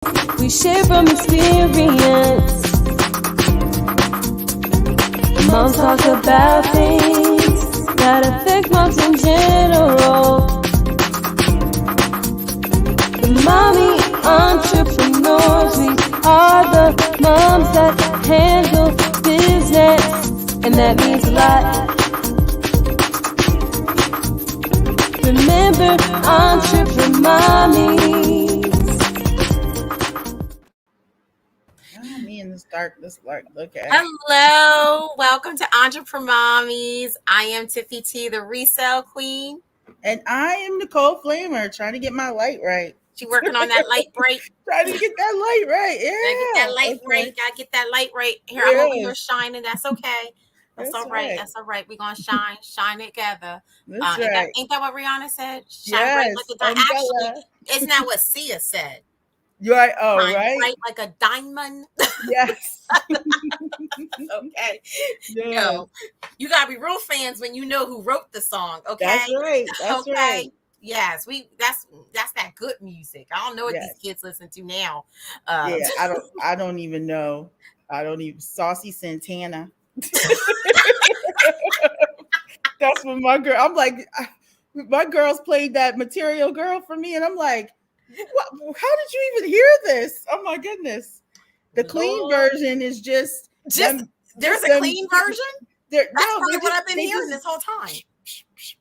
We share from experience. Moms talk about things that affect moms in general. The mommy entrepreneurs, we are the moms that handle business, and that means a lot. Remember, Entrepremommies. Me in this dark, look at. Hello, welcome to Entrepremommies. I am Tiffy T, the Resellqueen. And I am Nicole Flamer, trying to get my light right. She working on that light break. Trying to get that light right. Yeah. Gotta get that light right. Gotta get that light right. Here, I'm over here shining. That's okay. That's all right. That's all right. We're gonna shine together. That's right. Ain't that what Rihanna said? Shine yes. bright like a diamond. Actually, isn't that what Sia said? You're right. Oh, shine right. bright like a diamond. Yes. Okay. Yes. Yo, you gotta be real fans when you know who wrote the song. Okay. That's right. That's okay. Right. Yes, that's that good music. I don't know what these kids listen to now. Yeah, I don't even know. Saucy Santana. That's what my girl. I'm like, my girls played that Material Girl for me, and I'm like, what? How did you even hear this? Oh my goodness! The clean version is just there's a clean version. That's probably what I've been hearing this whole time.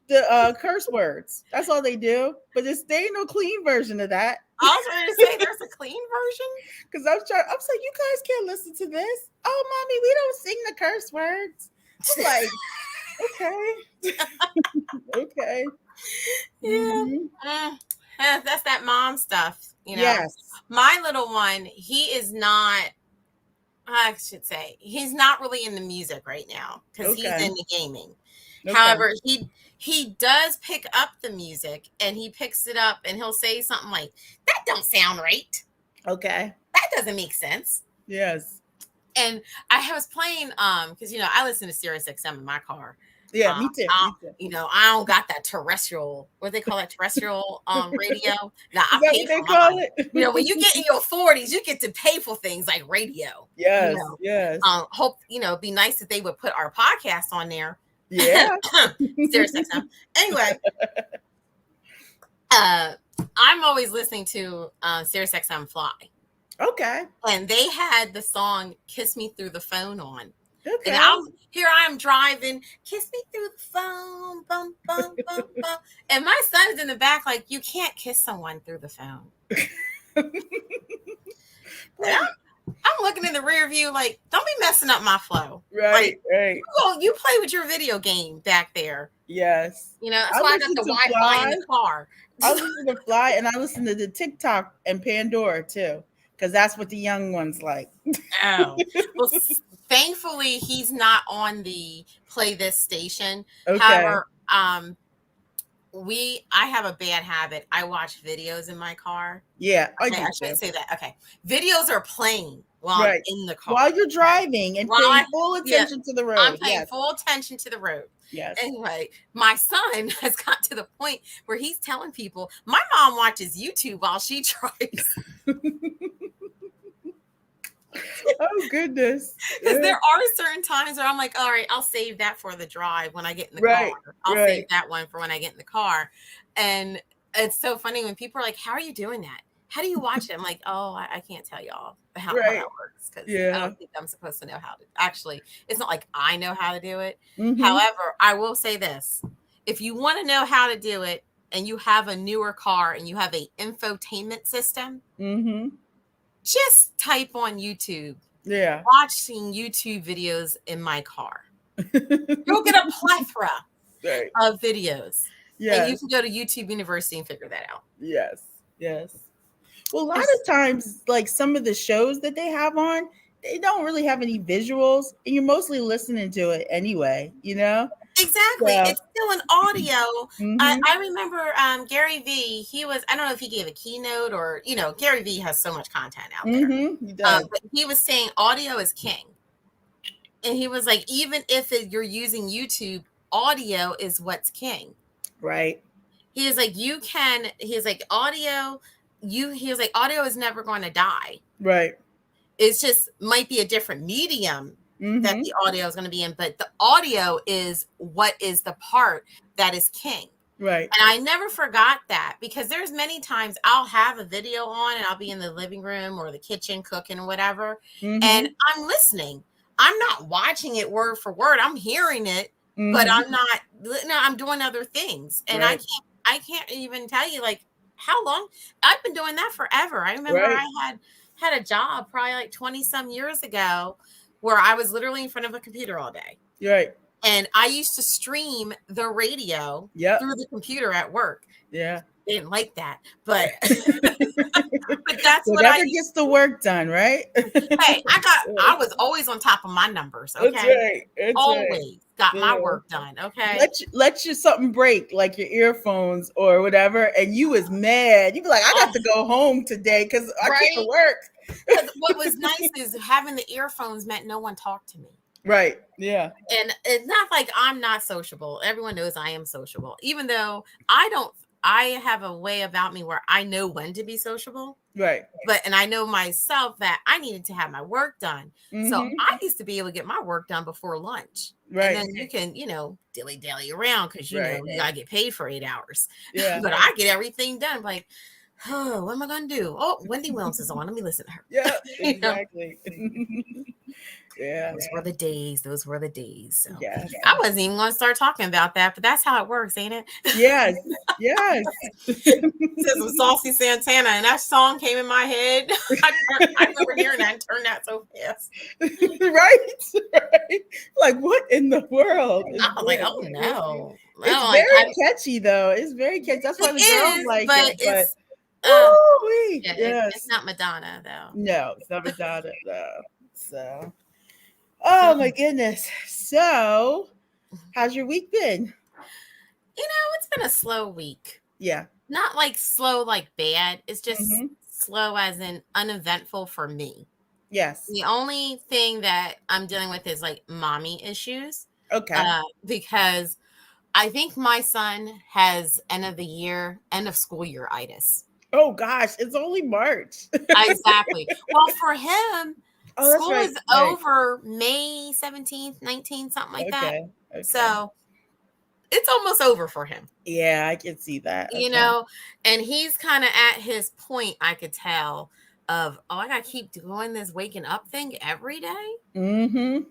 The curse words. That's all they do. But there ain't no clean version of that. I was ready to say there's a clean version. Because I was like, you guys can't listen to this. Oh, mommy, we don't sing the curse words. I'm like, okay. Okay. Yeah. Mm-hmm. That's that mom stuff. You know. Yes. My little one, he is not, I should say, he's not really in the music right now because he's in the gaming. Okay. However, he does pick up the music and he picks it up and he'll say something like, that don't sound right. Okay. That doesn't make sense. Yes. And I was playing, because, I listen to Sirius XM in my car. Yeah, me too. I don't got that terrestrial, what they call that, terrestrial radio. Now, I pay for mine. When you get in your 40s, you get to pay for things like radio. Yes, yes. Hope, it'd be nice if they would put our podcast on there. Yeah. Sirius XM. Anyway, I'm always listening to Sirius XM Fly. Okay. And they had the song Kiss Me Through the Phone on. Okay. And I am driving, kiss me through the phone, bum, bum, bum, bum. And my son's in the back like, you can't kiss someone through the phone. I'm looking in the rear view like, don't be messing up my flow. Right, right. Well, you play with your video game back there. Yes. That's why I got the Wi-Fi in the car. I listen to Fly and I listen to the TikTok and Pandora too, because that's what the young ones like. Oh. Well, thankfully, he's not on the play this station. Okay. However, I have a bad habit. I watch videos in my car. Yeah, I should say that. Okay, videos are playing while I'm in the car while you're driving and paying full attention to the road. I'm paying full attention to the road. Yes. Anyway, my son has got to the point where he's telling people, my mom watches YouTube while she drives. Oh goodness. Because there are certain times where I'm like, all right, I'll save that for the drive when I get in the car. I'll save that one for when I get in the car. And it's so funny when people are like, how are you doing that? How do you watch it? I'm like, oh, I can't tell y'all how that works. Because I don't think I'm supposed to know how to. Actually, it's not like I know how to do it. Mm-hmm. However, I will say this. If you want to know how to do it and you have a newer car and you have an infotainment system, just type on YouTube. Yeah. Watching YouTube videos in my car. You'll get a plethora of videos. Yeah. And you can go to YouTube University and figure that out. Yes. Yes. Well, a lot of times, like some of the shows that they have on, they don't really have any visuals, and you're mostly listening to it anyway, Exactly. Yeah. It's still an audio. Mm-hmm. I remember Gary V. I don't know if he gave a keynote or, Gary V. has so much content out there. Mm-hmm. He does. But he was saying audio is king. And he was like, even if you're using YouTube, audio is what's king. Right. He is like, audio he was like, audio is never going to die. Right. It's just might be a different medium that the audio is going to be in, but the audio is what is the part that is king. Right. And I never forgot that, because there's many times I'll have a video on and I'll be in the living room or the kitchen cooking or whatever. And I'm listening. I'm not watching it word for word. I'm hearing it, but I'm doing other things. And I can't even tell you like how long. I've been doing that forever. I remember I had a job probably like 20 some years ago where I was literally in front of a computer all day. Right. And I used to stream the radio through the computer at work. Yeah. They didn't like that, but but that's what whatever gets the work done, right? Hey, I was always on top of my numbers. Okay. That's right. That's always got my work done. Okay. Let you something break, like your earphones or whatever, and you was mad. You be like, I got to go home today because I can't work. What was nice is having the earphones meant no one talked to me. Right. Yeah. And it's not like I'm not sociable. Everyone knows I am sociable, even though I have a way about me where I know when to be sociable. Right. And I know myself that I needed to have my work done. So I used to be able to get my work done before lunch. Right. And then you can, dilly-dally around because, you got to get paid for 8 hours. Yeah. But I get everything done. Like, oh, what am I going to do? Oh, Wendy Williams is on. Let me listen to her. Yeah, exactly. Yeah. Those were the days. So I wasn't even going to start talking about that, but that's how it works, ain't it? Yes. Yes. Says some Saucy Santana, and that song came in my head. I remember hearing that and turned that so fast. Right. Like, what in the world? I was like, oh no. It's very catchy, though. It's very catchy. That's why the girls like it. It's not Madonna, though. No, it's not Madonna, though. So, oh my goodness. So, how's your week been? It's been a slow week. Yeah. Not like slow, like bad. It's just slow as in uneventful for me. Yes. The only thing that I'm dealing with is like mommy issues. Okay. Because I think my son has end of school year itis. Oh gosh, it's only March. Exactly. Well, for him, school is over May 17th, 19th, something like that. Okay. So it's almost over for him. Yeah, I can see that. And he's kind of at his point, I could tell, of, I got to keep doing this waking up thing every day. Yeah.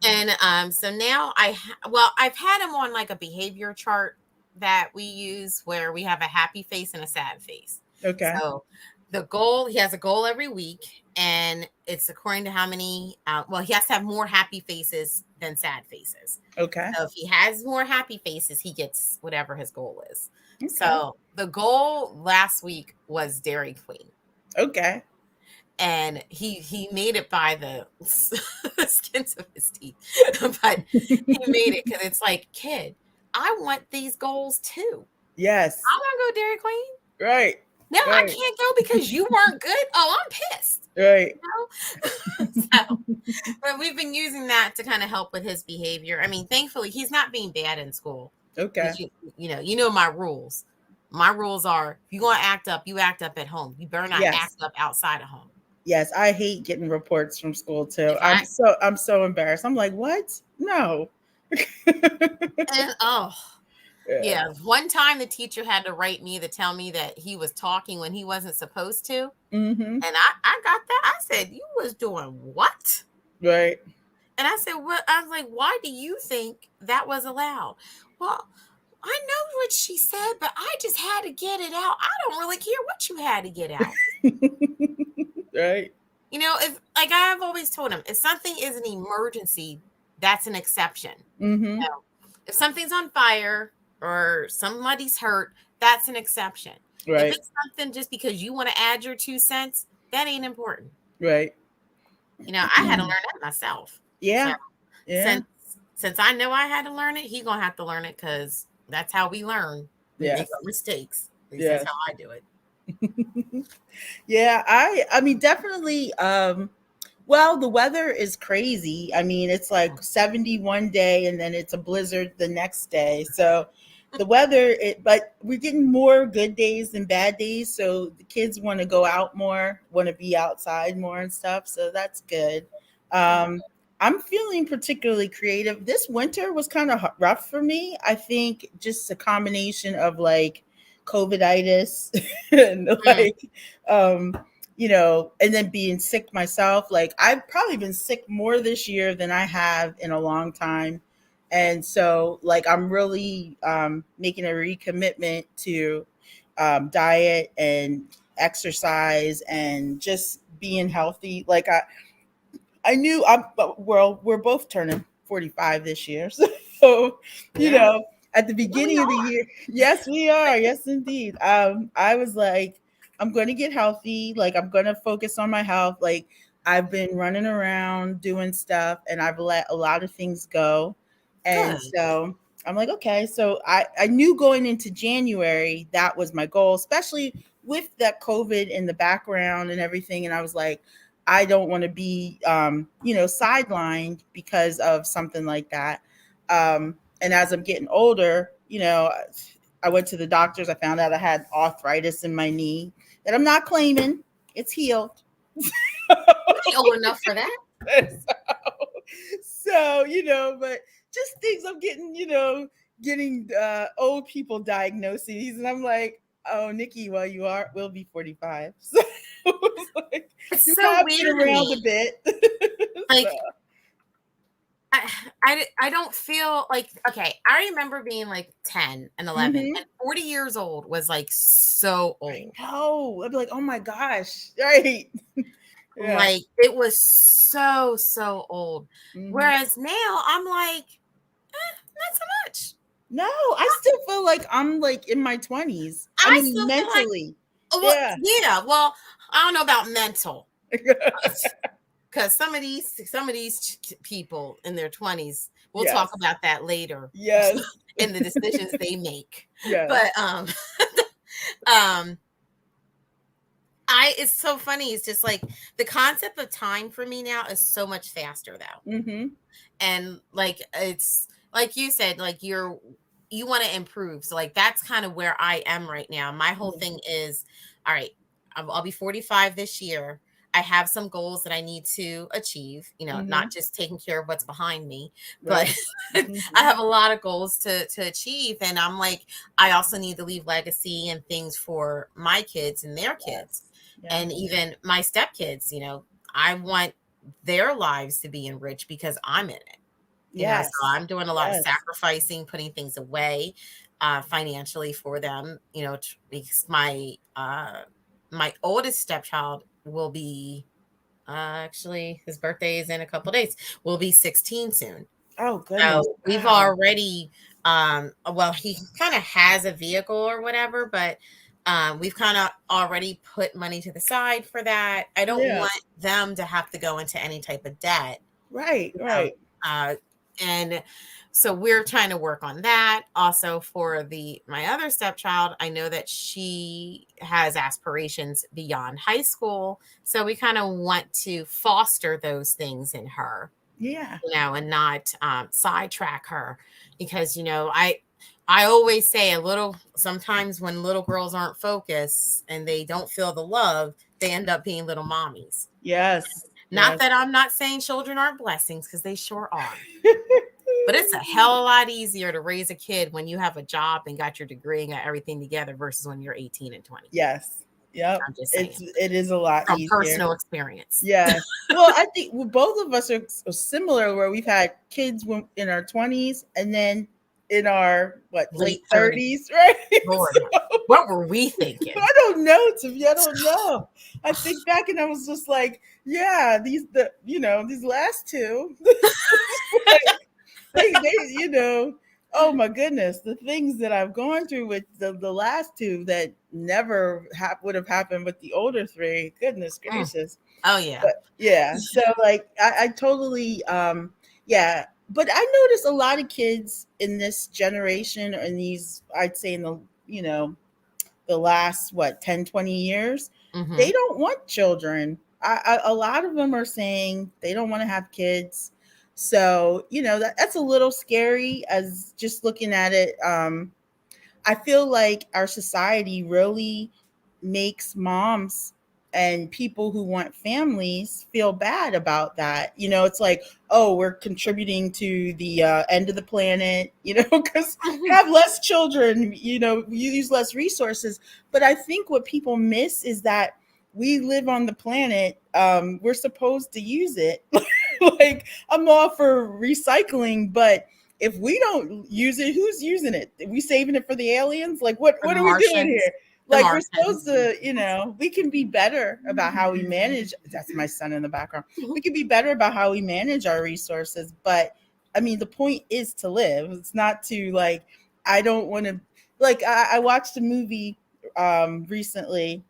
And so now I've had him on like a behavior chart that we use where we have a happy face and a sad face. Okay. So he has a goal every week, and it's according to how many, he has to have more happy faces than sad faces. Okay. So if he has more happy faces, he gets whatever his goal is. Okay. So the goal last week was Dairy Queen. Okay. And he made it by the skins of his teeth, but he made it because it's like, kid, I want these goals too. Yes. I want to go Dairy Queen. Right. No, I can't go because you weren't good. Oh, I'm pissed. Right. But we've been using that to kind of help with his behavior. I mean, thankfully, he's not being bad in school. Okay. You know my rules. My rules are, if you're going to act up, you act up at home. You better not act up outside of home. Yes, I hate getting reports from school too. I'm so embarrassed. I'm like, what? No. Yeah. One time the teacher had to write me to tell me that he was talking when he wasn't supposed to. And I got that. I said, you was doing what? Right. And I said, well, I was like, why do you think that was allowed? Well, I know what she said, but I just had to get it out. I don't really care what you had to get out. Right. If, like I've always told him, if something is an emergency, that's an exception. If something's on fire or somebody's hurt, that's an exception. Right. If it's something just because you want to add your 2 cents, that ain't important. Right. I had to learn that myself. Yeah. So, yeah. Since I know I had to learn it, he's going to have to learn it because that's how we learn. We make our mistakes. At least that's how I do it. Yeah, I mean, definitely. Well, the weather is crazy. I mean, it's like 70 one day and then it's a blizzard the next day. So the weather, but we're getting more good days than bad days. So the kids want to go out more, want to be outside more and stuff. So that's good. I'm feeling particularly creative. This winter was kind of rough for me. I think just a combination of like COVIDitis and like, and then being sick myself. Like I've probably been sick more this year than I have in a long time. And so like I'm really making a recommitment to diet and exercise and just being healthy. Like I knew we're both turning 45 this year. So, at the beginning of the year, yes, we are. Yes, indeed. I was like, I'm going to get healthy. Like, I'm going to focus on my health. Like, I've been running around doing stuff and I've let a lot of things go. And so I'm like, okay. So I knew going into January, that was my goal, especially with that COVID in the background and everything. And I was like, I don't want to be, sidelined because of something like that. And as I'm getting older, I went to the doctors. I found out I had arthritis in my knee that I'm not claiming. It's healed. Old enough for that. So, but just things I'm getting old people diagnoses. And I'm like, oh, Nikki, well, will be 45. So it's like, it's so weird around a bit. Like, so. I don't feel like, okay, I remember being like 10 and 11 and 40 years old was like so old. I know. I'd be like, oh my gosh. Right. Yeah. Like it was so old. Whereas now I'm like, not so much. No, I still feel like I'm like in my 20s. I mean, mentally. Like, well, I don't know about mental. Because some of these people in their 20s, we'll talk about that later. Yes. In the decisions they make. Yeah. But it's so funny. It's just like the concept of time for me now is so much faster though. And like it's like you said, like you want to improve. So like that's kind of where I am right now. My whole thing is, all right, I'll be 45 this year. I have some goals that I need to achieve, not just taking care of what's behind me, but I have a lot of goals to achieve. And I'm like, I also need to leave legacy and things for my kids and their kids. And even my stepkids, I want their lives to be enriched because I'm in it. So I'm doing a lot of sacrificing, putting things away financially for them, because my oldest stepchild will be actually his birthday is in a couple of days. We'll be 16 soon. Oh, goodness. So we've already well, he kind of has a vehicle or whatever, but we've kind of already put money to the side for that. I don't want them to have to go into any type of debt. Right. And so we're trying to work on that. Also for my other stepchild, I know that she has aspirations beyond high school. So we kind of want to foster those things in her. Yeah. And not sidetrack her because, I always say sometimes when little girls aren't focused and they don't feel the love, they end up being little mommies. Yes. Not that I'm not saying children aren't blessings, because they sure are. But it's a hell of a lot easier to raise a kid when you have a job and got your degree and got everything together versus when you're 18 and 20. Yes. Yep. I'm just saying. It is a lot from easier. Personal experience. Yeah. Well, I think both of us are similar where we've had kids in our 20s and then in our late 30s, right? Lord, so, what were we thinking? I don't know, Tiffy. I don't know. I think back and I was just like, yeah, these last two, they oh my goodness, the things that I've gone through with the last two that never would have happened with the older three. Goodness gracious. Oh yeah. But, yeah. So like I totally But I notice a lot of kids in this generation or in these, I'd say in the last 10, 20 years, they don't want children. A lot of them are saying they don't want to have kids. So, that's a little scary as just looking at it. I feel like our society really makes moms and people who want families feel bad about that. You know, it's like, oh, we're contributing to the end of the planet, you know, because have less children, you know, you use less resources. But I think what people miss is that we live on the planet. We're supposed to use it. Like, I'm all for recycling, but if we don't use it, who's using it? Are we saving it for the aliens? Like, what are we doing here? Like, we're supposed to, you know, we can be better about how we manage. That's my son in the background. We can be better about how we manage our resources. But I mean, the point is to live. It's not to, like, I don't want to, like, I watched a movie recently.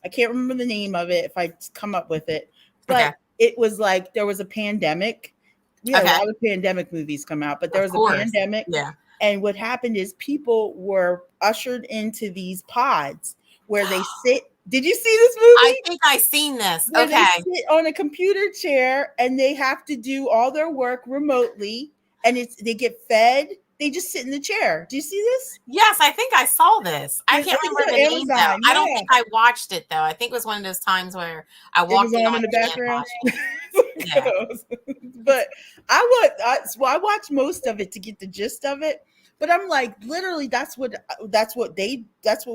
I can't remember the name of it if I come up with it, but it was like there was a pandemic. We had a lot of pandemic movies come out, but there was a pandemic. Yeah. And what happened is people were ushered into these pods where they sit. Did you see this movie? I think I've seen this. Where they sit on a computer chair and they have to do all their work remotely, and they get fed. They just sit in the chair. Do you see this? Yes, I think I saw this. I can't remember the name though. Yeah. I don't think I watched it though. I think it was one of those times where I walked in the background. Yeah. But I watch most of it to get the gist of it. But I'm like, literally, that's what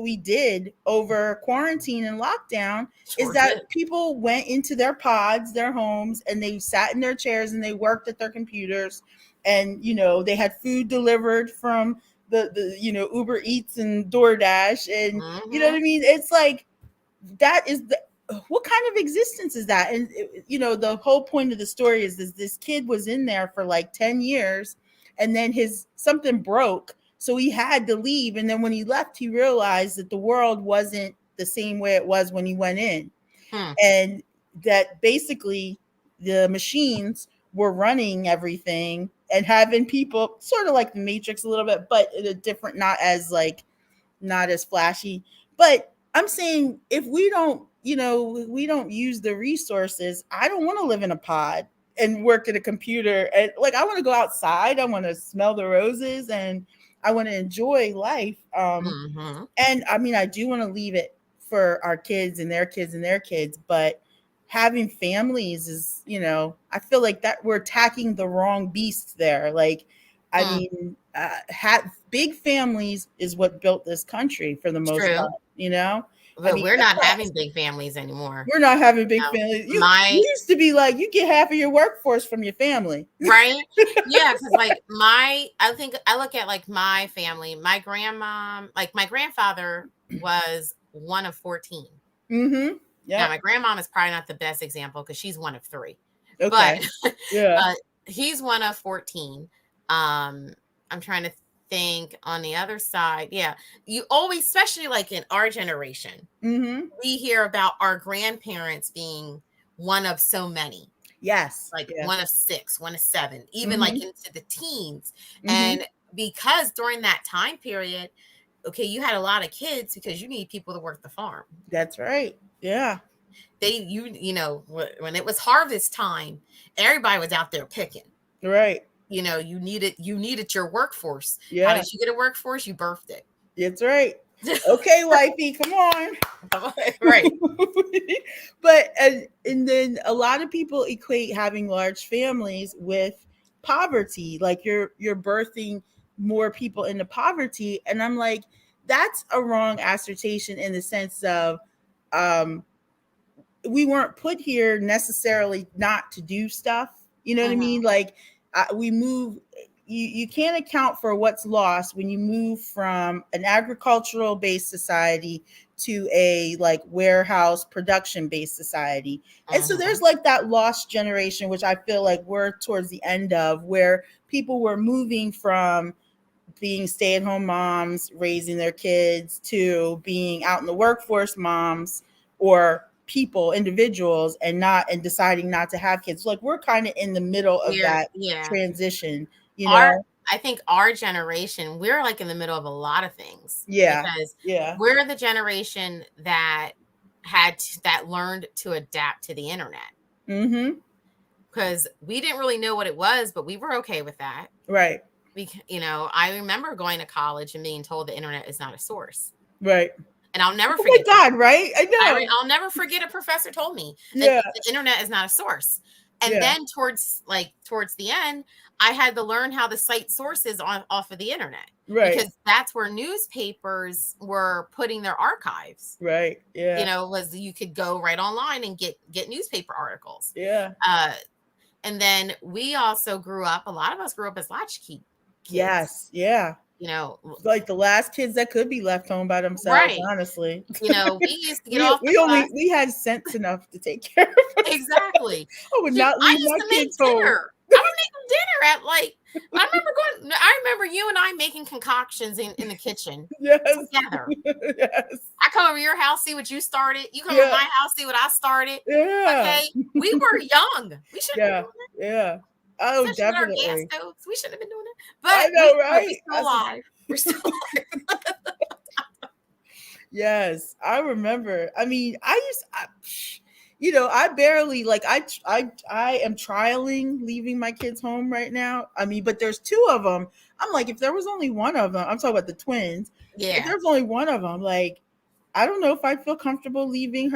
we did over quarantine and lockdown. Is that people went into their pods, their homes, and they sat in their chairs and they worked at their computers. And, you know, they had food delivered from the you know, Uber Eats and DoorDash. And, you know what I mean? It's like, that is what kind of existence is that? And, you know, the whole point of the story is this kid was in there for like 10 years and then something broke. So he had to leave. And then when he left, he realized that the world wasn't the same way it was when he went in. And that basically the machines were running everything and having people sort of like the Matrix a little bit, but in a different, not as flashy. But I'm saying if we don't use the resources, I don't want to live in a pod and work at a computer. And like, I want to go outside. I want to smell the roses and I want to enjoy life. And I mean, I do want to leave it for our kids and their kids and their kids, but having families is, you know, I feel like that we're attacking the wrong beast there. Like, I mean, big families is what built this country for the most part, you know? But we're not having big families anymore. We're not having big families. You used to be like, you get half of your workforce from your family. Right? Yeah, because like I look at like my family, my grandma, like my grandfather was one of 14. Mm-hmm. Yeah, my grandmom is probably not the best example because she's one of 3. Okay. But he's one of 14. I'm trying to think on the other side. Yeah, you always, especially like in our generation, we hear about our grandparents being one of so many. Yes. Like one of 6, one of 7, even like into the teens. And because during that time period, okay, you had a lot of kids because you need people to work the farm. That's right. Yeah. You know, when it was harvest time, everybody was out there picking. Right. You know, you needed your workforce. Yeah. How did you get a workforce? You birthed it. That's right. Okay, wifey, come on. Right. But and then a lot of people equate having large families with poverty. Like you're birthing more people into poverty. And I'm like, that's a wrong assertion in the sense of we weren't put here necessarily not to do stuff. You know what I mean? Like we move. You can't account for what's lost when you move from an agricultural based society to a like warehouse production based society. And so there's like that lost generation, which I feel like we're towards the end of, where people were moving from being stay-at-home moms, raising their kids, to being out in the workforce moms or individuals and deciding not to have kids. Like we're kind of in the middle of that transition. You know? I think our generation, we're like in the middle of a lot of things. Yeah. Because we're the generation that learned to adapt to the internet. Because we didn't really know what it was, but we were okay with that. Right. I remember going to college and being told the internet is not a source. Right. And I'll never forget. Oh my God, right? I know. I'll never forget a professor told me that the internet is not a source. And then towards the end, I had to learn how to cite sources off of the internet. Right. Because that's where newspapers were putting their archives. Right. Yeah. Was you could go right online and get newspaper articles. Yeah. And then we also a lot of us grew up as latchkey kids. Yes. Yeah. Like the last kids that could be left home by themselves, right. Honestly. We used to get off. We had sense enough to take care of ourselves. Exactly. I would not leave my kids home. I would make them dinner at I remember you and I making concoctions in the kitchen. Yes. Together. Yes. I come over to your house, see what you started. You come over to my house, see what I started. Yeah. Okay. We were young. We shouldn't have been doing that. Yeah. Oh, especially definitely. Our gas stoves. We shouldn't have been doing it. But I know, right? We're still alive. We're still alive. Yes, I remember. I mean, I barely I am trialing leaving my kids home right now. I mean, but there's two of them. I'm like, if there was only one of them, I'm talking about the twins. Yeah. If there's only one of them, like, I don't know if I'd feel comfortable leaving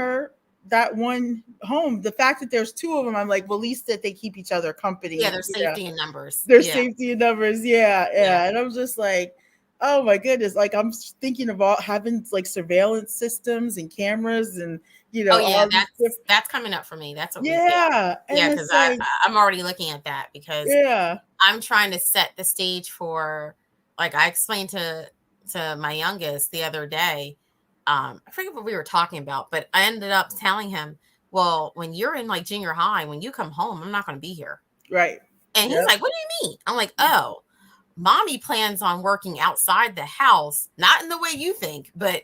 that one home. The fact that there's two of them, I'm like, well, at least that they keep each other company. Yeah, there's safety in numbers. There's safety in numbers. Yeah. And I'm just like, oh my goodness. Like, I'm thinking about having like surveillance systems and cameras and, that's coming up for me. That's what because I'm already looking at that because I'm trying to set the stage for, like, I explained to my youngest the other day, I forget what we were talking about, but I ended up telling him, well, when you're in like junior high, when you come home, I'm not going to be here. Right. And he's like, what do you mean? I'm like, oh, mommy plans on working outside the house, not in the way you think, but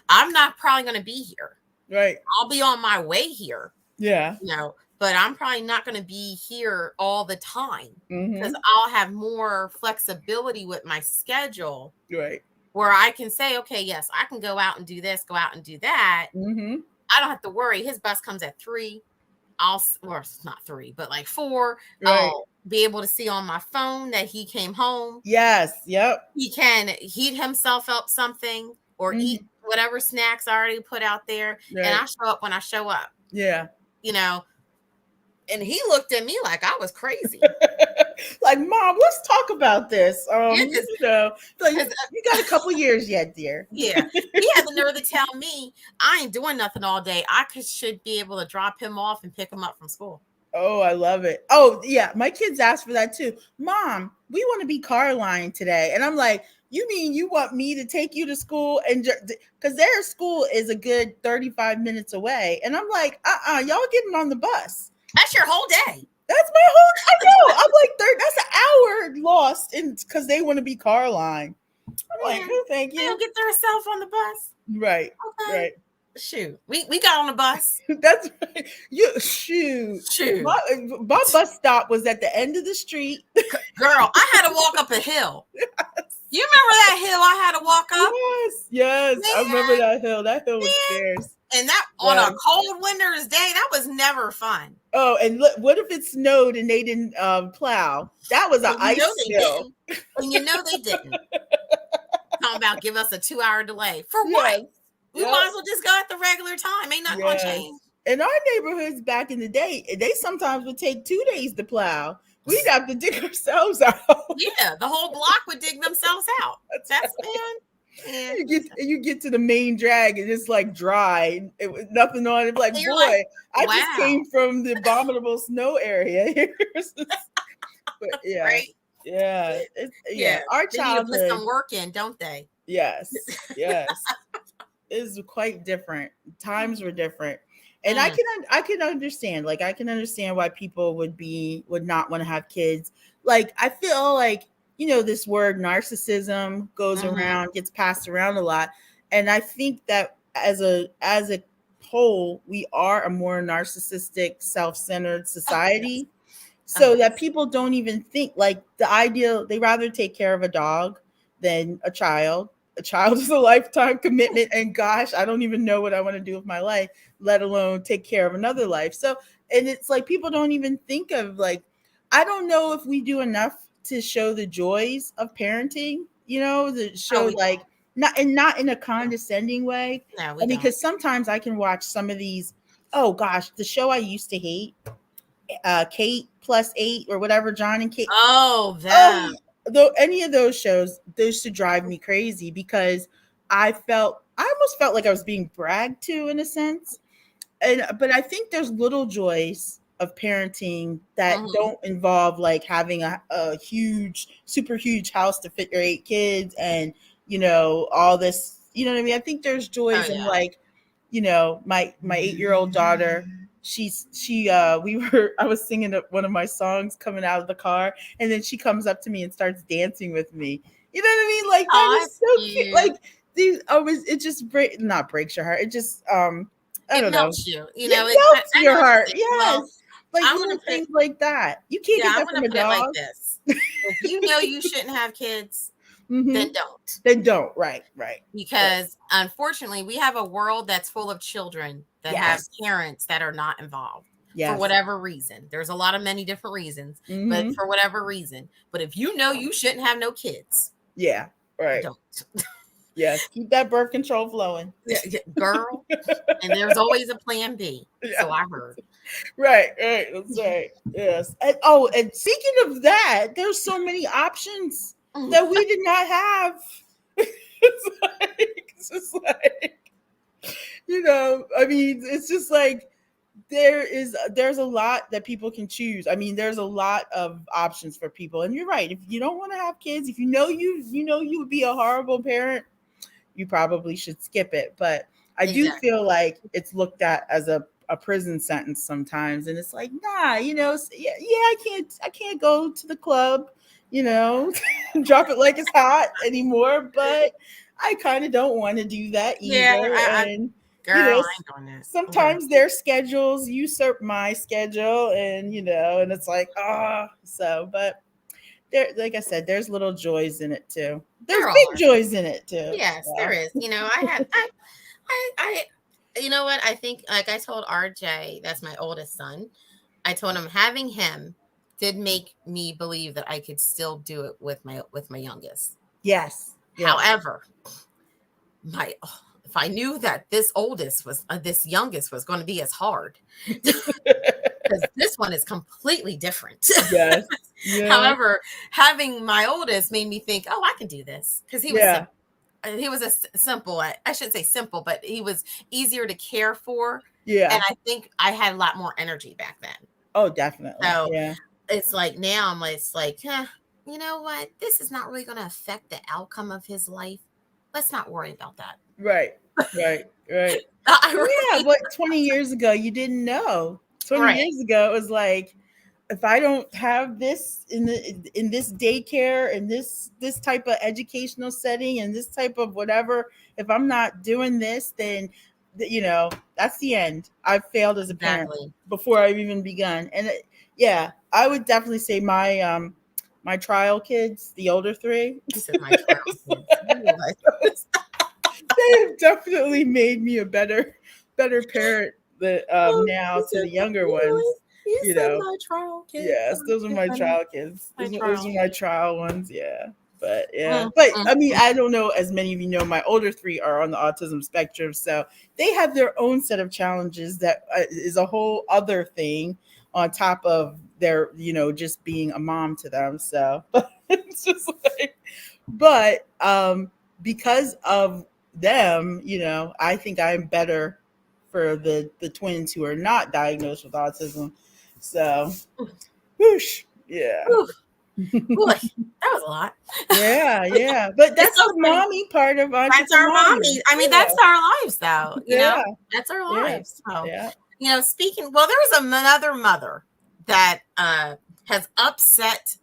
I'm not probably going to be here. Right. I'll be on my way here. Yeah. But I'm probably not going to be here all the time because I'll have more flexibility with my schedule. Right. Where I can say, okay, yes, I can go out and do this, go out and do that. Mm-hmm. I don't have to worry. His bus comes at 3. It's not 3, but like 4. Right. I'll be able to see on my phone that he came home. Yes. Yep. He can heat himself up something or eat whatever snacks I already put out there. Right. And I show up when I show up. Yeah. And he looked at me like I was crazy. Like, Mom, let's talk about this. You got a couple years yet, dear. Yeah. He had the nerve to tell me I ain't doing nothing all day. I should be able to drop him off and pick him up from school. Oh, I love it. Oh, yeah. My kids asked for that too. Mom, we want to be car line today. And I'm like, you mean you want me to take you to school? And because their school is a good 35 minutes away. And I'm like, y'all getting on the bus. That's your whole day. That's my whole, I know. I'm like, that's an hour lost because they want to be car line. I'm like, no, thank you. They don't get themselves on the bus. Right. Okay. Right. Shoot. We got on the bus. That's right. Shoot. My bus stop was at the end of the street. Girl, I had to walk up a hill. Yes. You remember that hill I had to walk up? Yes. Man. I remember that hill. That hill was scarce. And that on a cold winter's day, that was never fun. Oh, and look, what if it snowed and they didn't plow? That was an ice hill. And they didn't. Talking about give us a 2-hour delay. For what? We might as well just go at the regular time. Ain't nothing gonna change. In our neighborhoods back in the day, they sometimes would take 2 days to plow. We'd have to dig ourselves out. Yeah, the whole block would dig themselves out. That's man. You get to the main drag and it's like dry, nothing on it. Like, boy, I just came from the abominable snow area. But yeah, right? Yeah, our childhood. They need to put some work in, don't they? Yes. It's quite different. Times were different, and I can understand. Like, I can understand why people would not want to have kids. Like, I feel like, this word narcissism goes around, gets passed around a lot. And I think that as a whole, we are a more narcissistic, self-centered society. So that people don't even think, like, the ideal, they rather take care of a dog than a child. A child is a lifetime commitment. And gosh, I don't even know what I want to do with my life, let alone take care of another life. So, and it's like, people don't even think of, like, I don't know if we do enough to show the joys of parenting, you know, to show don't. not in a condescending way. No, we I mean, don't. because sometimes I can watch some of these. Oh gosh, the show I used to hate, Kate plus 8 or whatever, John and Kate. Oh, them. Though any of those shows, those used to drive me crazy because I almost felt like I was being bragged to in a sense. But I think there's little joys of parenting that don't involve like having a huge, super huge house to fit your 8 kids and, you know, all this, you know what I mean? I think there's joys in like, you know, my 8-year-old daughter, I was singing one of my songs coming out of the car, and then she comes up to me and starts dancing with me. You know what I mean? Like that is so cute. Like these always, it just not breaks your heart. It just I don't know. You it know, melts your heart. Yes. Well, like little things like that. You can't get that from a dog. Like this. If you know you shouldn't have kids, then don't. Then don't. Right. Because unfortunately, we have a world that's full of children that have parents that are not involved for whatever reason. There's a lot of many different reasons, but for whatever reason. But if you know you shouldn't have no kids, don't. Yes, keep that birth control flowing, girl. And there's always a plan B. So I heard. Right. That's right. Yes. And speaking of that, there's so many options that we did not have. It's just like, you know, I mean, it's just like there's a lot that people can choose. I mean, there's a lot of options for people, and you're right. If you don't want to have kids, if you know you would be a horrible parent, you probably should skip it. But I do feel like it's looked at as a prison sentence sometimes, and it's like, nah, you know, I can't go to the club, you know, drop it like it's hot anymore, but I kind of don't want to do that either. Girl, you know, I ain't doing that. Sometimes their schedules usurp my schedule, and you know, and it's like, but there, like I said, there's little joys in it too. There's big joys in it too. Yes, there is. You know, I you know what? I think, like I told RJ, that's my oldest son, I told him having him did make me believe that I could still do it with my youngest. Yes. However, if I knew that this youngest was going to be as hard, because this one is completely different. Yes. Yeah. However, having my oldest made me think, oh, I can do this, because he was a simple. I shouldn't say simple, but he was easier to care for. Yeah. And I think I had a lot more energy back then. Oh, definitely. So it's like now it's like, you know what? This is not really going to affect the outcome of his life. Let's not worry about that. Right. But 20 years ago, you didn't know. 20 years ago, it was like, if I don't have this in this daycare and this type of educational setting and this type of whatever, if I'm not doing this, then you know, that's the end. I've failed as a parent before I've even begun. And I would definitely say my my trial kids, the older 3. You said my trial kids. They have definitely made me a better parent now to the younger ones. You know, my trial kids. Yes, those are my trial kids. Those are my trial ones. Yeah. But I mean, I don't know, as many of you know, my older 3 are on the autism spectrum, so they have their own set of challenges that is a whole other thing on top of their, you know, just being a mom to them. So it's just like, but because of them, you know, I think I'm better for the twins who are not diagnosed with autism. So, whoosh, yeah. Boy, that was a lot. Yeah. But that's the mommy part of Entrepremommies. That's our mommy. I mean, that's our lives, though. You know, that's our lives. So, you know, there was another mother that has upset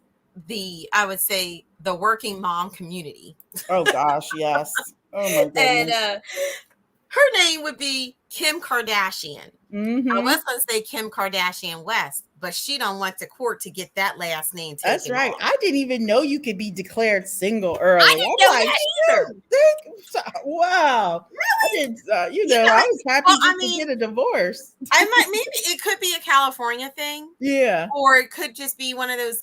I would say, the working mom community. Oh gosh, yes. Oh my goodness. And her name would be Kim Kardashian. Mm-hmm. I was going to say Kim Kardashian West, but she don't went to court to get that last name taken. That's right. off. I didn't even know you could be declared single early. I didn't know that either. Wow. Really? I was happy to get a divorce. Maybe it could be a California thing. Yeah. Or it could just be one of those.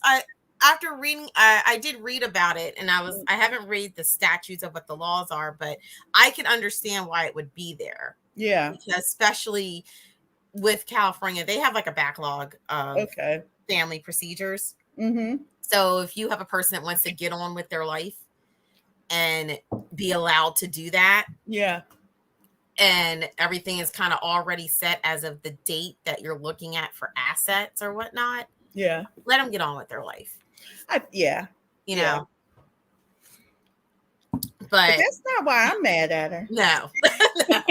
after reading, I did read about it, and I haven't read the statutes of what the laws are, but I can understand why it would be there. Yeah. Because especially with California, they have like a backlog of family procedures. Mm-hmm. So if you have a person that wants to get on with their life and be allowed to do that. Yeah. And everything is kind of already set as of the date that you're looking at for assets or whatnot. Yeah. Let them get on with their life. You know. But that's not why I'm mad at her. No. No.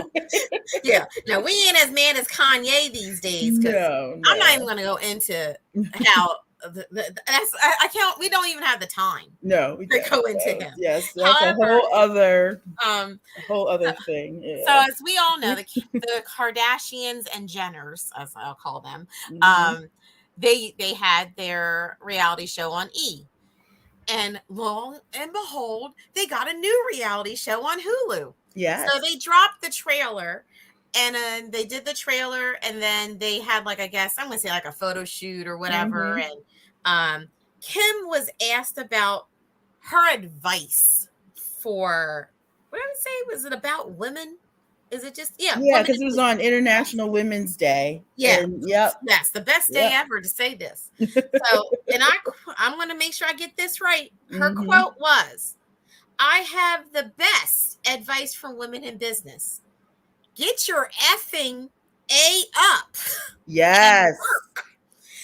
Yeah. No, we ain't as mad as Kanye these days. No. I'm not even going to go into how I can't. We don't even have the time. No, we to go into him. Yes, that's however, a whole other thing. Yeah. So as we all know, the Kardashians and Jenners, as I'll call them, they had their reality show on E. And lo and behold, they got a new reality show on Hulu. Yeah. So they dropped the trailer, and they did the trailer, and then they had like, I guess I'm gonna say like a photo shoot or whatever. And Kim was asked about her advice for, what did I say? Was it about women? Is it just because it was on International Women's Day. Yeah. And, That's the best day ever to say this. So, and I'm going to make sure I get this right. Her quote was, "I have the best advice for women in business. Get your effing A up." Yes. Work.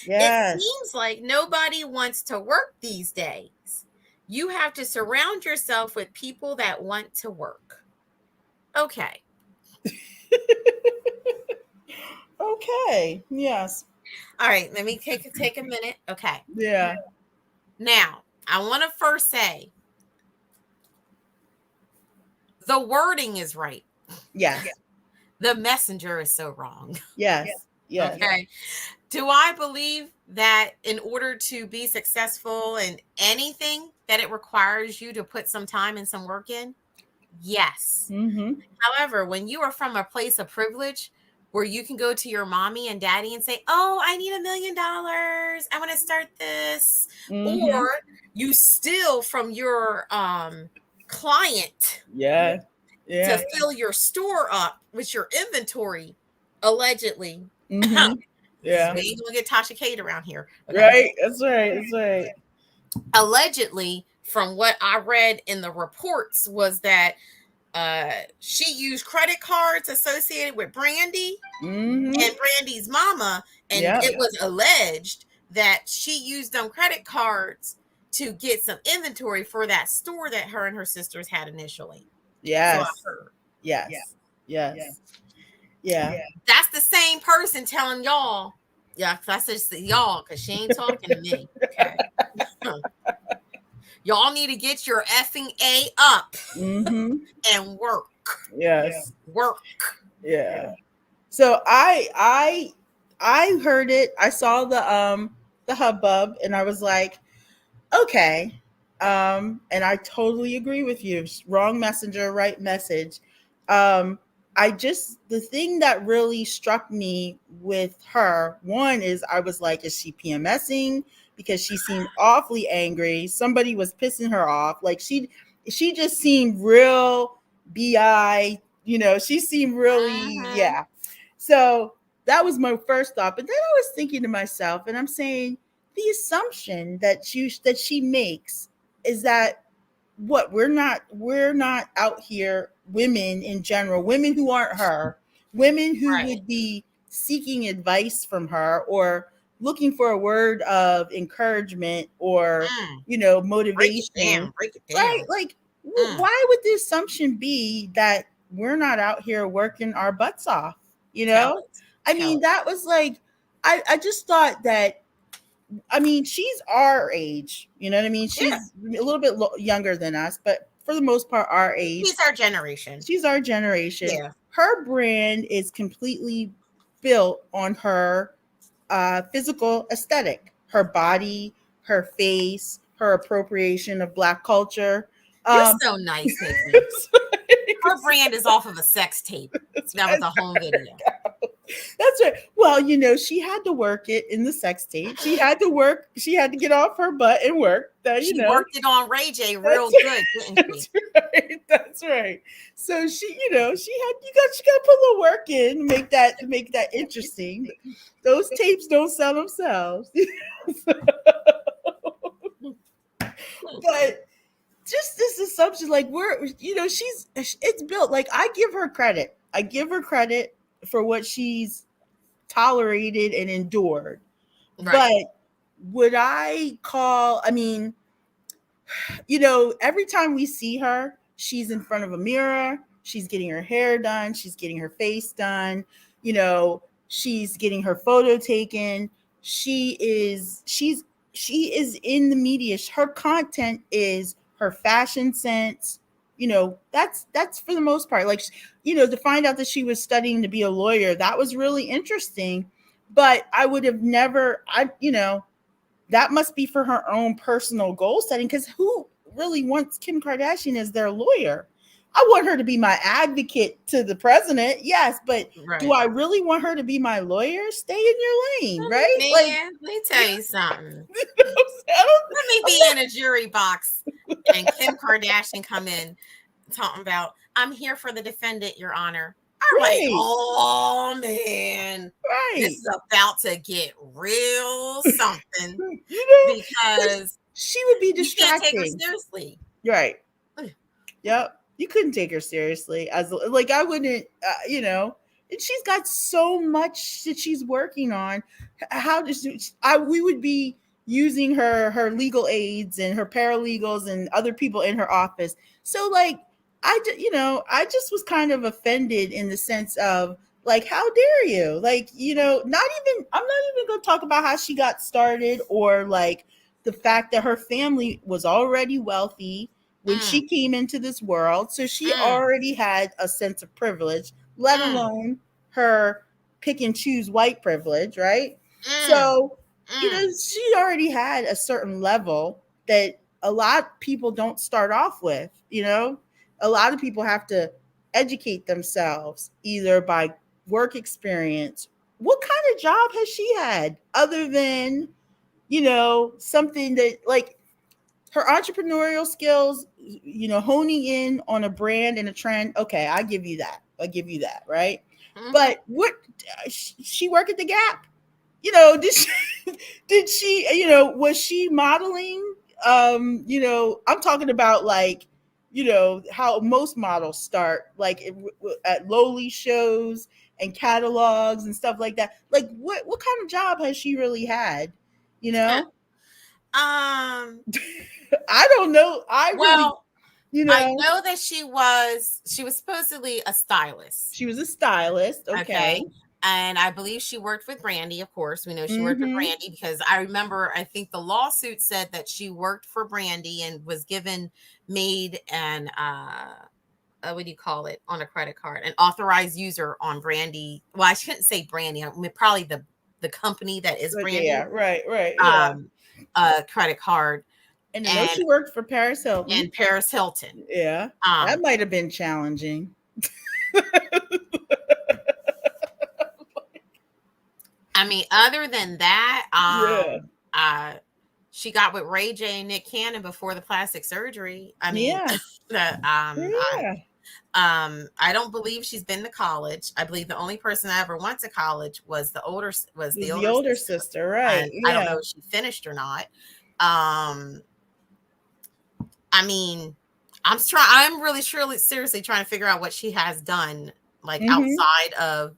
Yes. It seems like nobody wants to work these days. You have to surround yourself with people that want to work. Okay. Okay. Yes. All right. Let me take a minute. Okay. Yeah. Now, I want to first say the wording is right. Yes. The messenger is so wrong. Yes. Yes. Okay. Do I believe that in order to be successful in anything, that it requires you to put some time and some work in? Yes. Mm-hmm. However, when you are from a place of privilege where you can go to your mommy and daddy and say, "Oh, I need $1 million. I want to start this." Mm-hmm. Or you steal from your client to fill your store up with your inventory, allegedly. Mm-hmm. Yeah. We ain't gonna get Tasha Kate around here. Okay? Right. That's right. That's right. Allegedly, from what I read in the reports, was that she used credit cards associated with Brandy and Brandy's mama, and it was alleged that she used them credit cards to get some inventory for that store that her and her sisters had initially. Yes. So I heard. Yes. Yes. Yeah. That's the same person telling y'all. Yeah, that's just y'all, because she ain't talking to me. Okay. Y'all need to get your effing A up and work. Yes. Work. Yeah. So I heard it. I saw the hubbub, and I was like, okay. And I totally agree with you. Wrong messenger, right message. The thing that really struck me with her, one is I was like, is she PMSing? Because she seemed awfully angry. Somebody was pissing her off. Like she just seemed real BI, she seemed really, So that was my first thought. But then I was thinking to myself, and I'm saying the assumption that she makes is that we're not out here, women in general, women who aren't her, women who would be seeking advice from her or looking for a word of encouragement or motivation. Break it down. Right? Like, why would the assumption be that we're not out here working our butts off? I mean, that was like, I just thought that. I mean, she's our age. You know what I mean? She's a little bit younger than us, but for the most part, our age. She's our generation. Yeah. Her brand is completely built on her physical aesthetic, her body, her face, her appropriation of Black culture. You're so nice, Tiffy. Her brand is off of a sex tape. That was a home video. That's right. Well, she had to work it in the sex tape. She had to work. She had to get off her butt and work. That She worked it on Ray J real good, didn't she? Right. That's right. So she got to put a little work in, make that interesting. Those tapes don't sell themselves. But just this assumption, like it's built. Like I give her credit. I give her credit for what she's tolerated and endured. Right. But would I call, every time we see her, she's in front of a mirror, she's getting her hair done, she's getting her face done, she's getting her photo taken. She is in the media. Her content is her fashion sense. That's for the most part. Like, to find out that she was studying to be a lawyer, that was really interesting. But I would have never, that must be for her own personal goal setting. Because who really wants Kim Kardashian as their lawyer? I want her to be my advocate to the president. Yes, but do I really want her to be my lawyer? Stay in your lane, right? Man, let me tell you something. Let me be in a jury box and Kim Kardashian come in talking about, I'm here for the defendant, Your Honor. I'm like, oh man, this is about to get real something. Because she would be distracting. You can't take her seriously. Right. Yep. You couldn't take her seriously I wouldn't, and she's got so much that she's working on. We would be using her legal aides and her paralegals and other people in her office. So I just was kind of offended in the sense of like, how dare you? Like, I'm not even going to talk about how she got started or like the fact that her family was already wealthy when she came into this world. So she already had a sense of privilege, let alone her pick and choose white privilege, right? So, she already had a certain level that a lot of people don't start off with, A lot of people have to educate themselves either by work experience. What kind of job has she had other than, something that like, her entrepreneurial skills, honing in on a brand and a trend. Okay, I give you that, right? Mm-hmm. But what she work at the Gap? Did she, was she modeling? I'm talking about like, how most models start, like at lowly shows and catalogs and stuff like that. Like, what kind of job has she really had? I don't know. I know that she was supposedly a stylist. She was a stylist. Okay. And I believe she worked with Brandy. Of course, we know she worked with Brandy because I remember, I think the lawsuit said that she worked for Brandy and was made an, what do you call it, on a credit card, an authorized user on Brandy. Well, I shouldn't say Brandy. I mean, probably the company that is Brandy. Yeah, right. Yeah. Credit card. And I know she worked for Paris Hilton. And Paris Hilton. Yeah. That might have been challenging. I mean, other than that, she got with Ray J and Nick Cannon before the plastic surgery. I mean, I don't believe she's been to college. I believe the only person I ever went to college was the older sister, right? I don't know if she finished or not. I mean, I'm really seriously trying to figure out what she has done, like outside of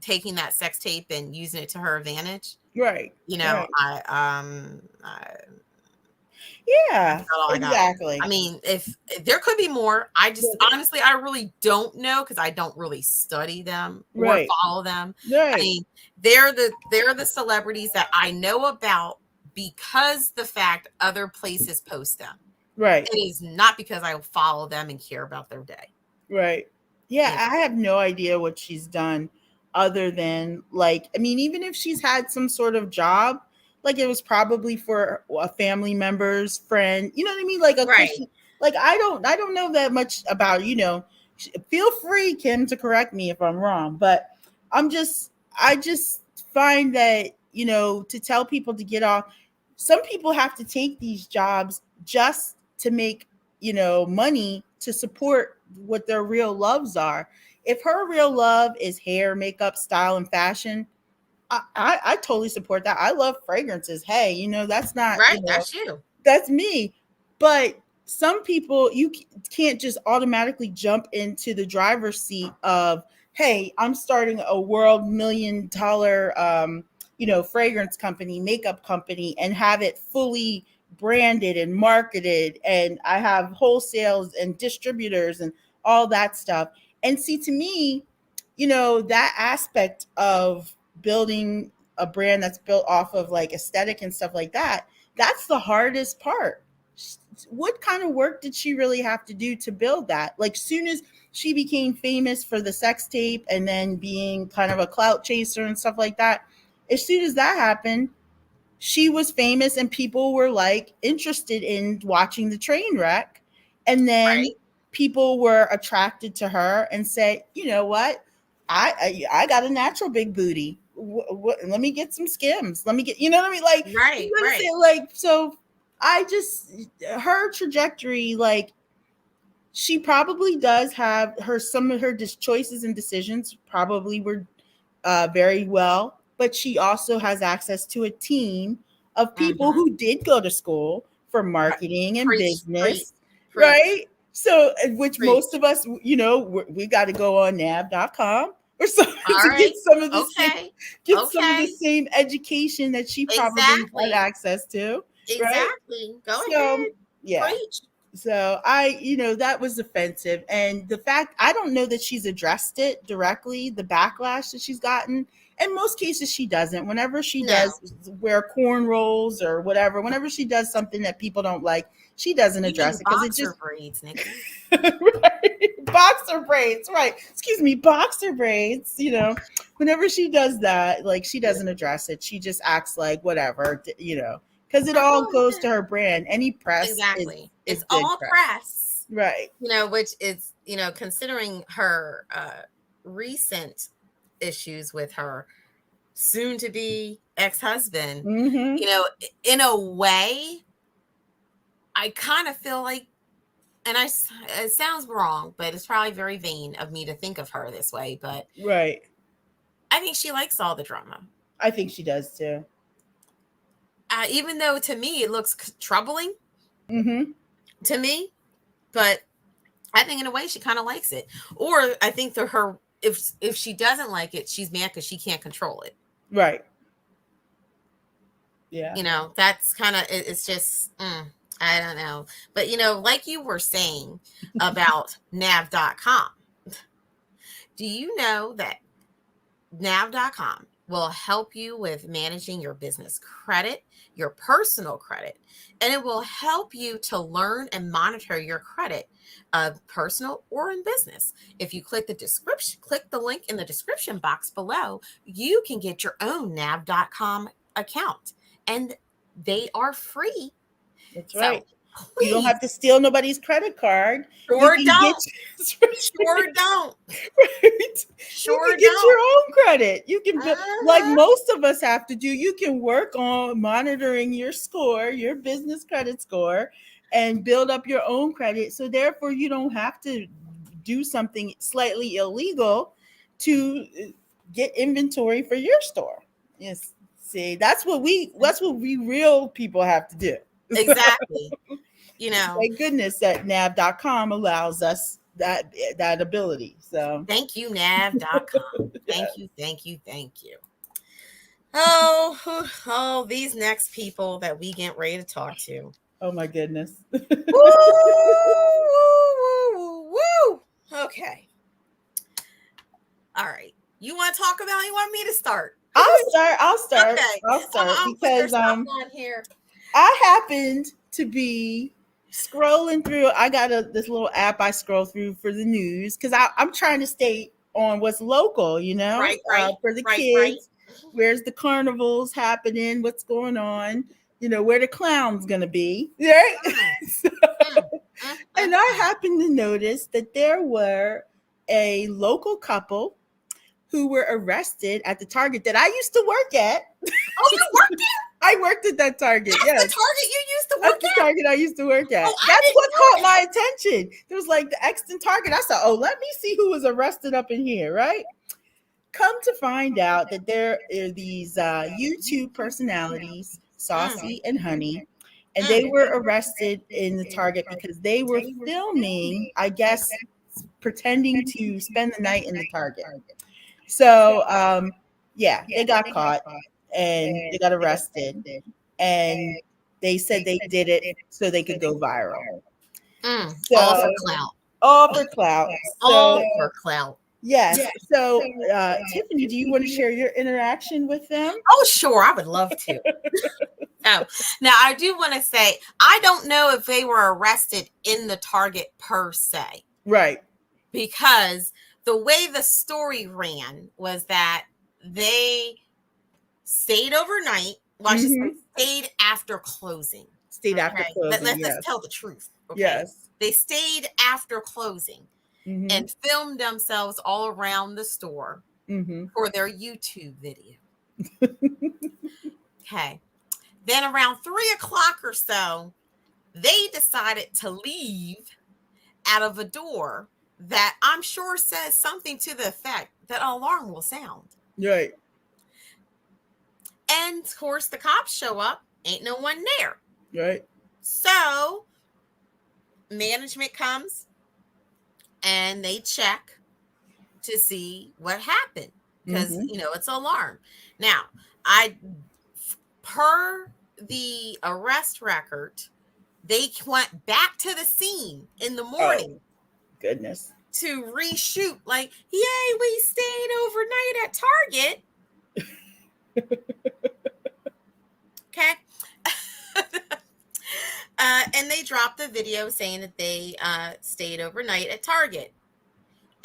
taking that sex tape and using it to her advantage. Right. Exactly. I mean, if there could be more, honestly, I really don't know because I don't really study them or follow them. Right. I mean, they're the celebrities that I know about because the fact other places post them. Right. It is not because I follow them and care about their day. Right. Yeah, I have no idea what she's done other than like, I mean, even if she's had some sort of job, like it was probably for a family member's friend, you know what I mean? Like like I don't know that much about, feel free, Kim, to correct me if I'm wrong, but I'm just, I just find that, you know, to tell people to get off, some people have to take these jobs just to make, you know, money to support what their real loves are. If her real love is hair, makeup, style, and fashion, I totally support that. I love fragrances. Hey, you know, that's not, Right. you know, That's you. that's me. But some people, you can't just automatically jump into the driver's seat of, hey, I'm starting a world $1 million, you know, fragrance company, makeup company, and have it fully branded and marketed. And I have wholesales and distributors and all that stuff. And see, to me, you know, that aspect of building a brand that's built off of like aesthetic and stuff like that, that's the hardest part. What kind of work did she really have to do to build that? Like, soon as she became famous for the sex tape and then being kind of a clout chaser and stuff like that, as soon as that happened, she was famous and people were like interested in watching the train wreck. And then Right. people were attracted to her and said, you know what? I got a natural big booty. Let me get some Skims. Let me get, you know what I mean? Like, Right. you know what I'm Right. saying? Like, so I just, her trajectory, like, she probably does have her, some of her choices and decisions probably were very well, but she also has access to a team of people Mm-hmm. who did go to school for Right. marketing and Preach. Preach. business, Preach. right? So, which Preach. most of us, you know, we got to go on nav.com or something All to right. get some of the Okay. some of the Okay. same education that she probably Exactly. had access to, right? Exactly. Go So, ahead. yeah. Preach. So you know, that was offensive. And the fact, I don't know that she's addressed it directly, the backlash that she's gotten. In most cases, she doesn't. Whenever she No. does wear cornrows or whatever, whenever she does something that people don't like, she doesn't address it because it just braids, Nikki. right. Boxer braids, right? Excuse me, boxer braids. You know, whenever she does that, like, she doesn't address it. She just acts like whatever, you know, because it all goes to her brand. Any press Exactly. is It's good all press. right? You know, which is, you know, considering her recent issues with her soon to be ex-husband, Mm-hmm. you know, in a way, I kind of feel like, and it sounds wrong, but it's probably very vain of me to think of her this way, but Right. I think she likes all the drama. I think she does too. Even though to me it looks troubling to me, but I think in a way she kind of likes it. Or I think that her, if she doesn't like it, she's mad because she can't control it. Right. Yeah. You know, that's kind of, it's just, I don't know. But, you know, like you were saying about nav.com, do you know that nav.com will help you with managing your business credit, your personal credit, and it will help you to learn and monitor your credit, personal or in business. If you click the link in the description box below, you can get your own nav.com account, and they are free. That's right. So you don't have to steal nobody's credit card. Sure you don't. Sure don't. Right. Sure you can get your own credit. You can like Uh-huh. most of us have to do. You can work on monitoring your score, your business credit score, and build up your own credit. So therefore, you don't have to do something slightly illegal to get inventory for your store. Yes. See, that's what we real people have to do. Exactly. You know, thank goodness that nav.com allows us that ability. So thank you, nav.com. Thank you. Oh, these next people that we get ready to talk to. Oh my goodness. Woo. Okay. All right. You want to talk about? You want me to start? I'll start. Okay. I'll start because on here. I happened to be scrolling through. I got this little app I scroll through for the news because I'm trying to stay on what's local, you know, right. For the kids. Right. Where's the carnivals happening? What's going on? You know, where the clown's gonna be, right? And I happened to notice that there were a local couple who were arrested at the Target that I used to work at. Oh, you worked there? I worked at that Target. That's Yes. the Target you used to That's work the at? Target I used to work at. Oh, That's what caught my attention. There was like the Exton Target. I said, oh, let me see who was arrested up in here, right? Come to find out that there are these YouTube personalities, Saucy and Honey, and they were arrested in the Target because they were filming, I guess, pretending to spend the night in the Target. So, yeah, they got caught and they got arrested, and they said they did it so they could go viral. So, all for clout. All for clout. All for clout. Yes. So, Tiffany, do you want to share your interaction with them? Oh, sure. I would love to. Oh, now I do want to say, I don't know if they were arrested in the Target per se. Right. Because the way the story ran was that they stayed overnight. Well, stayed after closing. Stayed after closing. Let's tell the truth. Okay? Yes. They stayed after closing and filmed themselves all around the store for their YouTube video. Okay. Then around 3:00 or so, they decided to leave out of a door that I'm sure says something to the effect that an alarm will sound. Right. And of course, the cops show up. Ain't no one there. Right. So management comes and they check to see what happened because, it's an alarm. Now, per the arrest record, they went back to the scene in the morning. Oh, goodness. To reshoot, like, yay, we stayed overnight at Target. Okay. And they dropped the video saying that they stayed overnight at Target.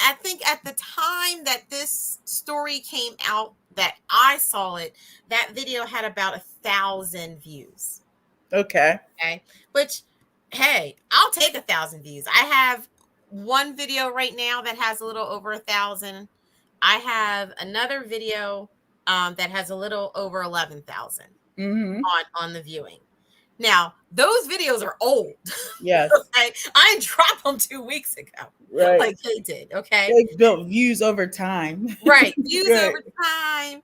I think at the time that this story came out, that I saw it, that video had about 1,000 views. Okay. Which, hey, I'll take 1,000 views. I have one video right now that has a little over 1,000. I have another video that has a little over 11,000 on the viewing. Now, those videos are old. Yes. Okay? I dropped them 2 weeks ago. Right. Like they did. Okay. They built views over time. Right. Views over time.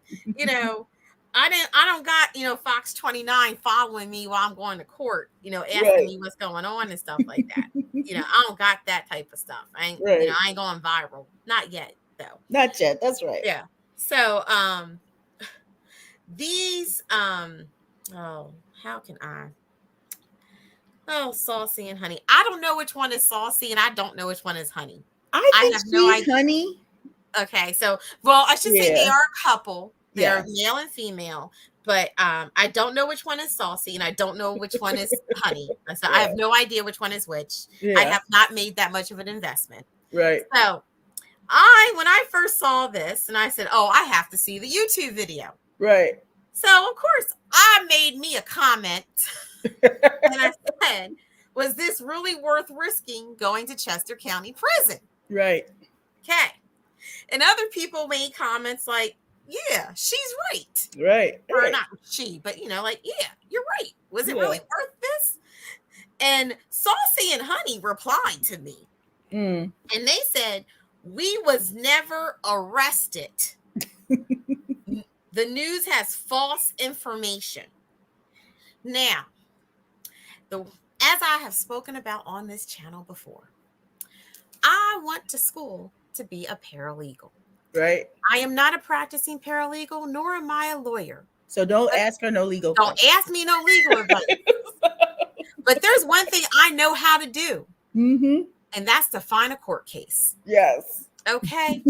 I don't got, Fox 29 following me while I'm going to court, asking me what's going on and stuff like that. I don't got that type of stuff. I ain't, I ain't going viral. Not yet, though. Not yet. That's right. Yeah. So, these, how can I? Oh, Saucy and Honey. I don't know which one is Saucy and I don't know which one is Honey. I have no idea. Honey. Okay. So, I should say they are a couple. They're male and female, but I don't know which one is Saucy and I don't know which one is Honey. So I have no idea which one is which. I have not made that much of an investment. Right. So when I first saw this and I said, oh, I have to see the YouTube video. Right. So of course I made me a comment and I said, was this really worth risking going to Chester County Prison? Right. Okay. And other people made comments like, yeah, she's right. Right. Or not she, but yeah, you're right. Was it really worth this? And Saucy and Honey replied to me. And they said, we was never arrested. The news has false information. Now, as I have spoken about on this channel before, I went to school to be a paralegal. Right. I am not a practicing paralegal, nor am I a lawyer. So don't ask her no legal. Don't ask me no legal advice. But there's one thing I know how to do. And that's to find a court case. Yes. Okay.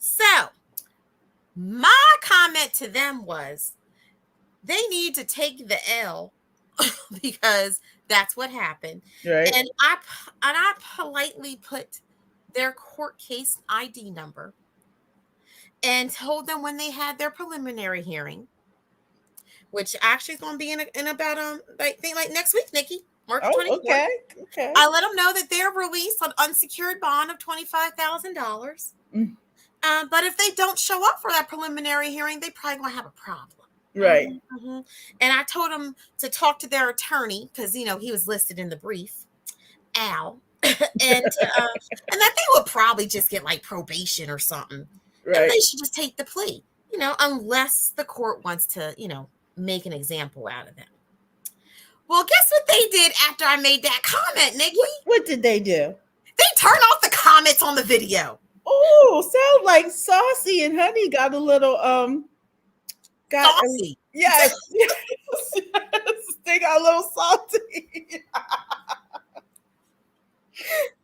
So my comment to them was they need to take the L because that's what happened. Right. And I politely put their court case ID number and told them when they had their preliminary hearing, which actually is going to be in about like next week, Nikki, March 24th. Okay. I let them know that they're released on unsecured bond of $25,000. But if they don't show up for that preliminary hearing, they probably gonna have a problem. Right. Mm-hmm. And I told them to talk to their attorney because he was listed in the brief, Al, and that they would probably just get like probation or something. Right. And they should just take the plea, unless the court wants to, make an example out of them. Well, guess what they did after I made that comment, Nikki? What did they do? They turned off the comments on the video. Oh, sound like Saucy and Honey got a little Saucy. Yes. They got a little salty.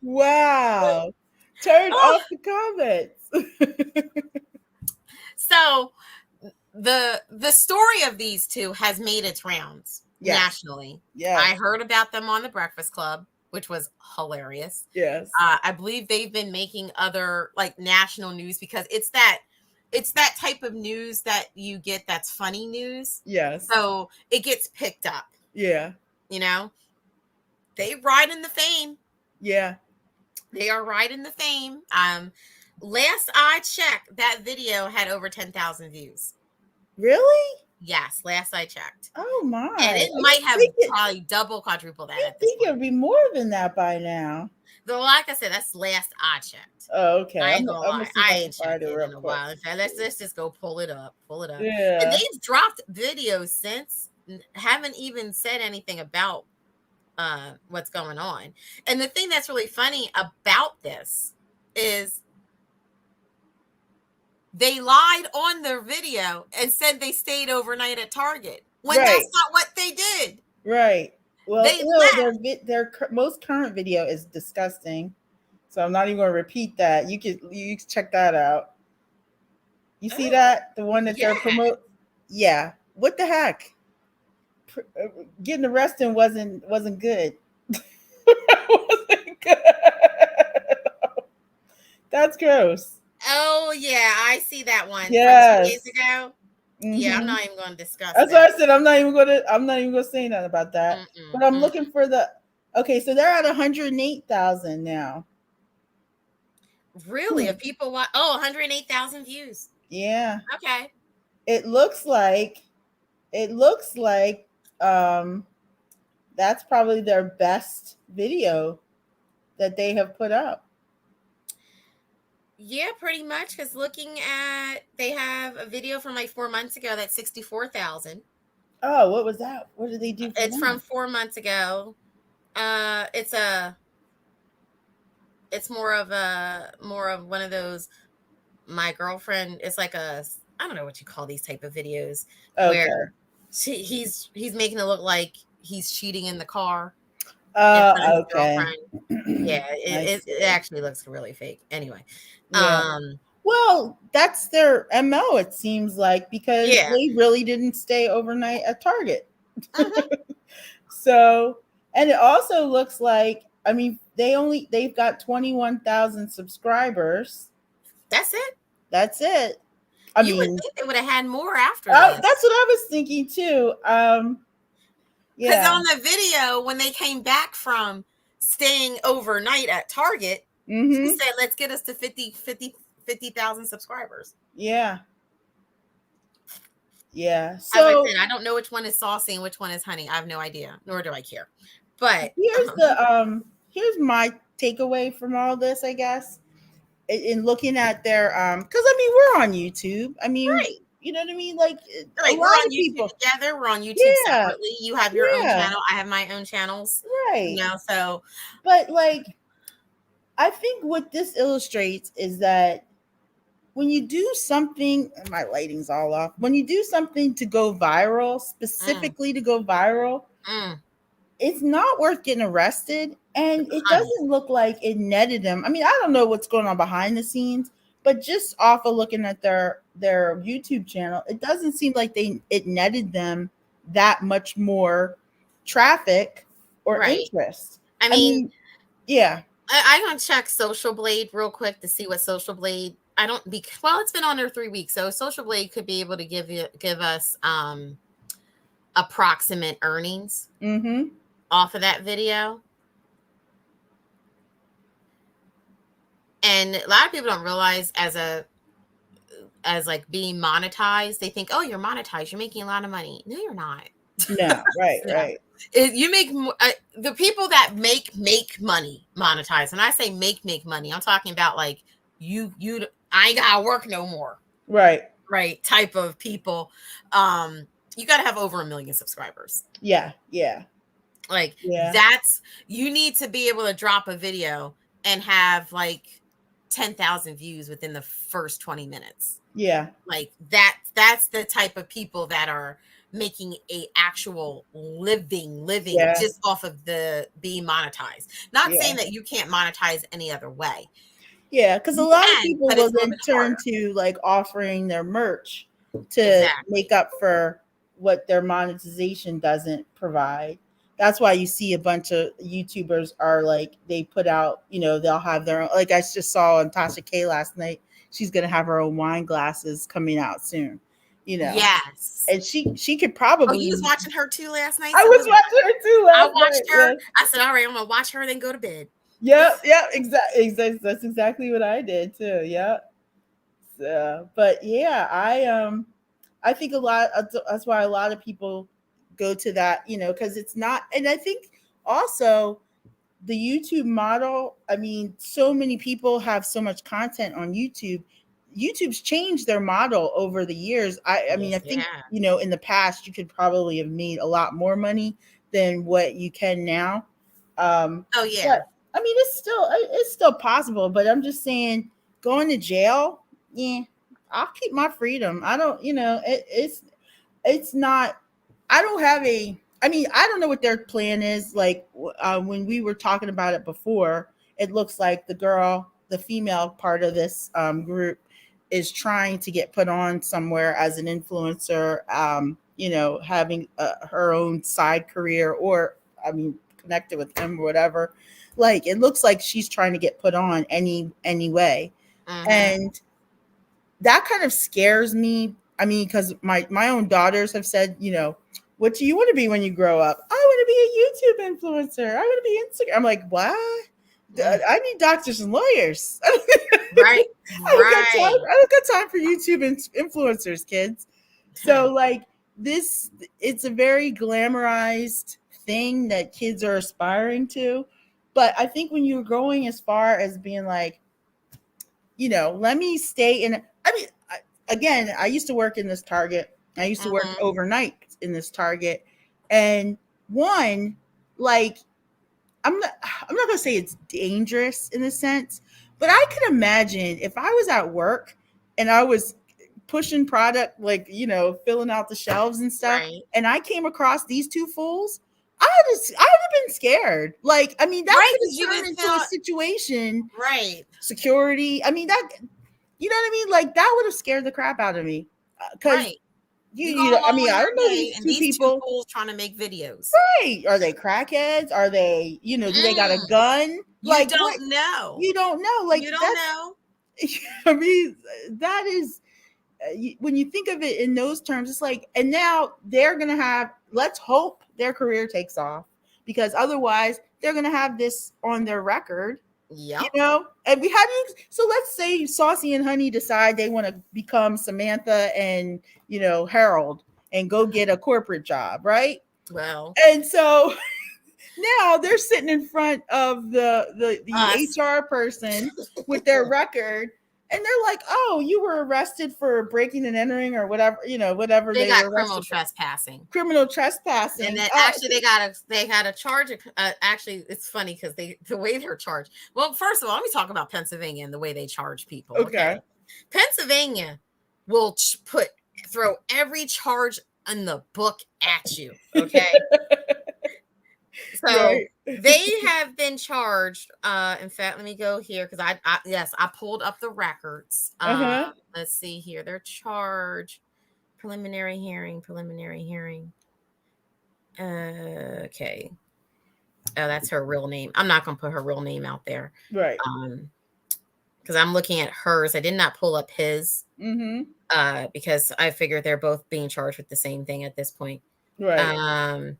Wow. Turn off the comments. So the story of these two has made its rounds nationally. Yeah. I heard about them on the Breakfast Club, which was hilarious. Yes. I believe they've been making other like national news because it's that type of news that you get that's funny news. Yes. So it gets picked up. Yeah. They ride in the fame. Yeah. They are right in the fame. Last I checked, that video had over 10,000 views. Really? Yes, last I checked. Oh my! And it might have probably double, quadruple that. I think it would be more than that by now. Though, like I said, that's last I checked. Oh, okay. I ain't gonna lie. I ain't checked checked it in a while. Let's just go pull it up. Yeah. And they've dropped videos since. Haven't even said anything about what's going on. And the thing that's really funny about this is they lied on their video and said they stayed overnight at Target when that's not what they did. Right. Well, their most current video is disgusting, so I'm not even going to repeat that. You can check that out. You see that, the one that they're promoting? Yeah. What the heck? Getting arrested wasn't good. Wasn't good. That's gross. Oh yeah, I see that one. Yes. From 2 days ago. Mm-hmm. Yeah, I'm not even going to discuss. That's what I said. I'm not even going to say nothing about that. But I'm looking for okay. So they're at 108,000 now. Really? If people watch, 108,000 views. Yeah. Okay. It looks like that's probably their best video that they have put up. Yeah, pretty much. Because they have a video from like 4 months ago that's 64,000. Oh, what was that? What did they do? It's from 4 months ago. It's more of one of those. My girlfriend. It's like I don't know what you call these type of videos where he's making it look like he's cheating in the car. Oh, okay. Yeah, it actually looks really fake. Anyway, well, that's their MO. It seems like because they really didn't stay overnight at Target. So, and it also looks like they've got 21,000 subscribers. That's it. That's it. You would think they would have had more after this. this. That's what I was thinking too. Because on the video, when they came back from staying overnight at Target, she said, let's get us to 50,000 subscribers. Yeah. Yeah. So as I said, I don't know which one is Saucy and which one is Honey. I have no idea, nor do I care. But here's my takeaway from all this, I guess. In looking at their because we're on YouTube. You know what I mean? Like we're on YouTube together. We're on YouTube separately. You have your own channel. I have my own channels. Right. So. But I think what this illustrates is that when you do something, and my lighting's all off. When you do something to go viral, specifically to go viral, it's not worth getting arrested. And it doesn't look like it netted them. I don't know what's going on behind the scenes, but just off of looking at their YouTube channel, it doesn't seem like it netted them that much more traffic or interest. Yeah. I'm going to check Social Blade real quick to see what Social Blade, it's been on there 3 weeks. So Social Blade could be able to give us approximate earnings off of that video. And a lot of people don't realize as a as like being monetized, they think, oh, you're monetized, you're making a lot of money. No, you're not. No, right, No. right. You make the people that make money monetize. And I say make money, I'm talking about like you I ain't gotta work no more. Right. Right. Type of people. You gotta have over 1 million subscribers. Yeah. Yeah. Like Yeah. that's, you need to be able to drop a video and have like 10,000 views within the first 20 minutes. Yeah. Like that's the type of people that are making a actual living just off of the being monetized. Not saying that you can't monetize any other way. Yeah, because a lot of people will then turn to like offering their merch to make up for what their monetization doesn't provide. That's why you see a bunch of YouTubers are like, they put out, you know, they'll have their own, like I just saw on Tasha K last night, she's going to have her own wine glasses coming out soon, you know. Yes. And she could probably. Oh, you was watching her too last night? I was watching her too last night. I watched her. Yeah. I said, all right, I'm going to watch her, then go to bed. Yep, exactly. That's exactly what I did too. Yeah. So, but yeah, I think a lot. That's why a lot of people go to that, you know, because it's not. And I think also the YouTube model. I mean, so many people have so much content on YouTube. YouTube's changed their model over the years. I mean, I think you know, in the past you could probably have made a lot more money than what you can now. Oh yeah. But, I mean, it's still possible, but I'm just saying, going to jail, yeah, I'll keep my freedom. I don't, you know, it's not. I don't have a. I mean, I don't know what their plan is. Like when we were talking about it before, it looks like the female part of this group, is trying to get put on somewhere as an influencer. You know, having her own side career, or I mean, connected with him or whatever. Like it looks like she's trying to get put on anyway. And that kind of scares me. I mean, because my own daughters have said, you know, what do you want to be when you grow up? I want to be a YouTube influencer. I want to be Instagram. I'm like, what? I need doctors and lawyers. Right. I don't got time for YouTube influencers, kids. So like this, it's a very glamorized thing that kids are aspiring to. But I think when you're going as far as being like, you know, let me stay in. I mean, again, I used to work in this Target. I used to work overnight in this Target. And one, like, I'm not going to say it's dangerous in a sense, but I can imagine if I was at work and I was pushing product, like, you know, filling out the shelves and stuff, and I came across these two fools, I would have been scared. Like, I mean, that could turn into a situation. Right. Security. I mean, that, you know what I mean? Like, that would have scared the crap out of me. Because, you know, I mean, I don't know these two people. Two fools trying to make videos. Right. Are they crackheads? Are they, you know, do they got a gun? Like, you don't know. You don't know. Like, you don't know. I mean, that is, when you think of it in those terms, it's like, and now they're going to have, let's hope their career takes off, because otherwise they're going to have this on their record. Yeah. You know, and so let's say Saucy and Honey decide they want to become Samantha and, you know, Harold and go get a corporate job. Right. Well, and so now they're sitting in front of the HR person with their record. And they're like, oh, you were arrested for breaking and entering or whatever, you know, whatever they got criminal trespassing. Criminal trespassing. And then actually they had a charge. Actually, it's funny because the way they're charged. Well, first of all, let me talk about Pennsylvania and the way they charge people. Okay. Pennsylvania will throw every charge in the book at you. Okay. So they have been charged. In fact, let me go here because I pulled up the records. Let's see here. They're charged. Preliminary hearing. Okay. Oh, that's her real name. I'm not gonna put her real name out there. Right. Because I'm looking at hers. I did not pull up his. Because I figured they're both being charged with the same thing at this point. Right.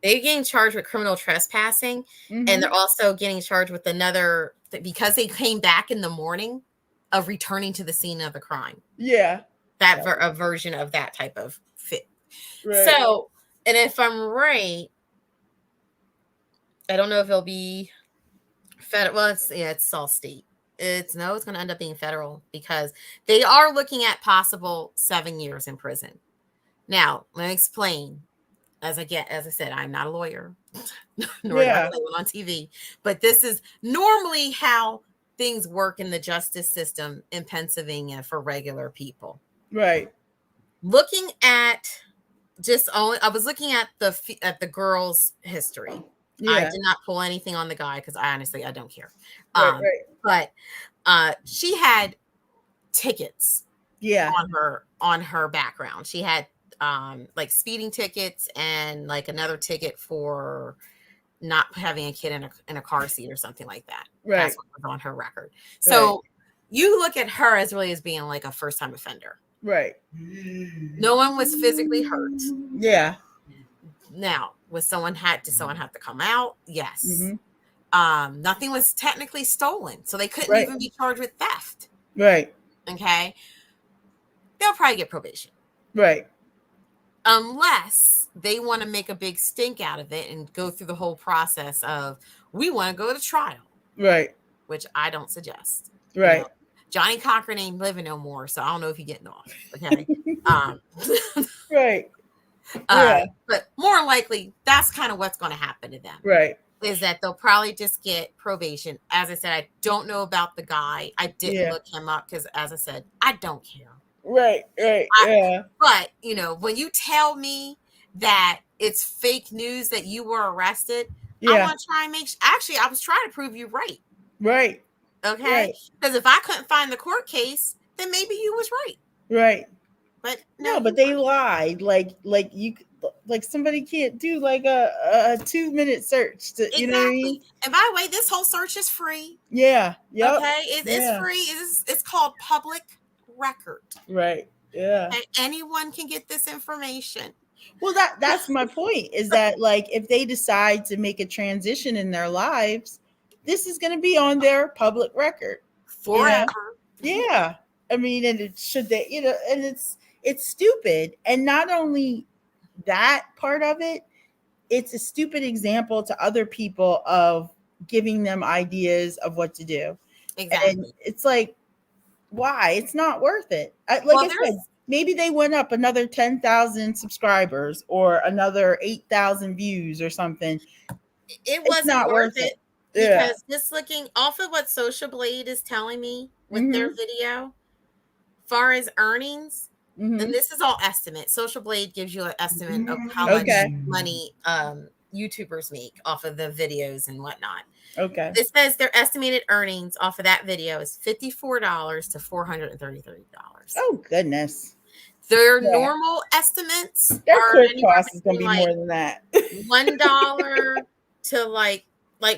They're getting charged with criminal trespassing, and they're also getting charged with another, because they came back in the morning of returning to the scene of the crime. Yeah. That a version of that type of fit. Right. So, and if I'm right, I don't know if it'll be federal. Well, it's all state. It's going to end up being federal because they are looking at possible 7 years in prison. Now, let me explain. As I said, I'm not a lawyer, nor do I play one on TV. But this is normally how things work in the justice system in Pennsylvania for regular people. Right. Looking at I was looking at the girl's history. Yeah. I did not pull anything on the guy because I don't care. Right. But she had tickets. Yeah. On her background, she had like speeding tickets and like another ticket for not having a kid in a car seat or something like that. Right. That's what was on her record. So you look at her as really as being like a first time offender. Right. No one was physically hurt. Yeah. Now, did someone have to come out? Yes. Mm-hmm. Nothing was technically stolen, so they couldn't even be charged with theft. Right. Okay. They'll probably get probation. Right. Unless they want to make a big stink out of it and go through the whole process of, we want to go to trial. Right. Which I don't suggest. Right. You know, Johnny Cochran ain't living no more, so I don't know if he's getting off. Okay. Right. But more likely, that's kind of what's going to happen to them. Right. Is that they'll probably just get probation. As I said, I don't know about the guy. I didn't look him up because, as I said, I don't care. Right. But, when you tell me that it's fake news that you were arrested, I want to try and actually, I was trying to prove you right. Right. Okay? Because if I couldn't find the court case, then maybe you was right. Right. But no, but they lied. Like somebody can't do like a 2-minute search to, you know what I mean? And by the way, this whole search is free. Yeah. Yep. Okay. It's free. It's called public record. Right. Yeah. And anyone can get this information. Well, that's my point, is that like if they decide to make a transition in their lives, this is going to be on their public record forever. Yeah. I mean, and it should they, and it's stupid. And not only that part of it, it's a stupid example to other people of giving them ideas of what to do. Exactly. And it's like, why? It's not worth it. I said, maybe they went up another 10,000 subscribers or another 8,000 views or something. It wasn't not worth it. Because just looking off of what Social Blade is telling me with their video, far as earnings, and this is all estimate. Social Blade gives you an estimate of how much money YouTubers make off of the videos and whatnot. Okay. It says their estimated earnings off of that video is $54 to $433. Oh goodness. Their normal estimates their court cost is going to be more than that. $1 to like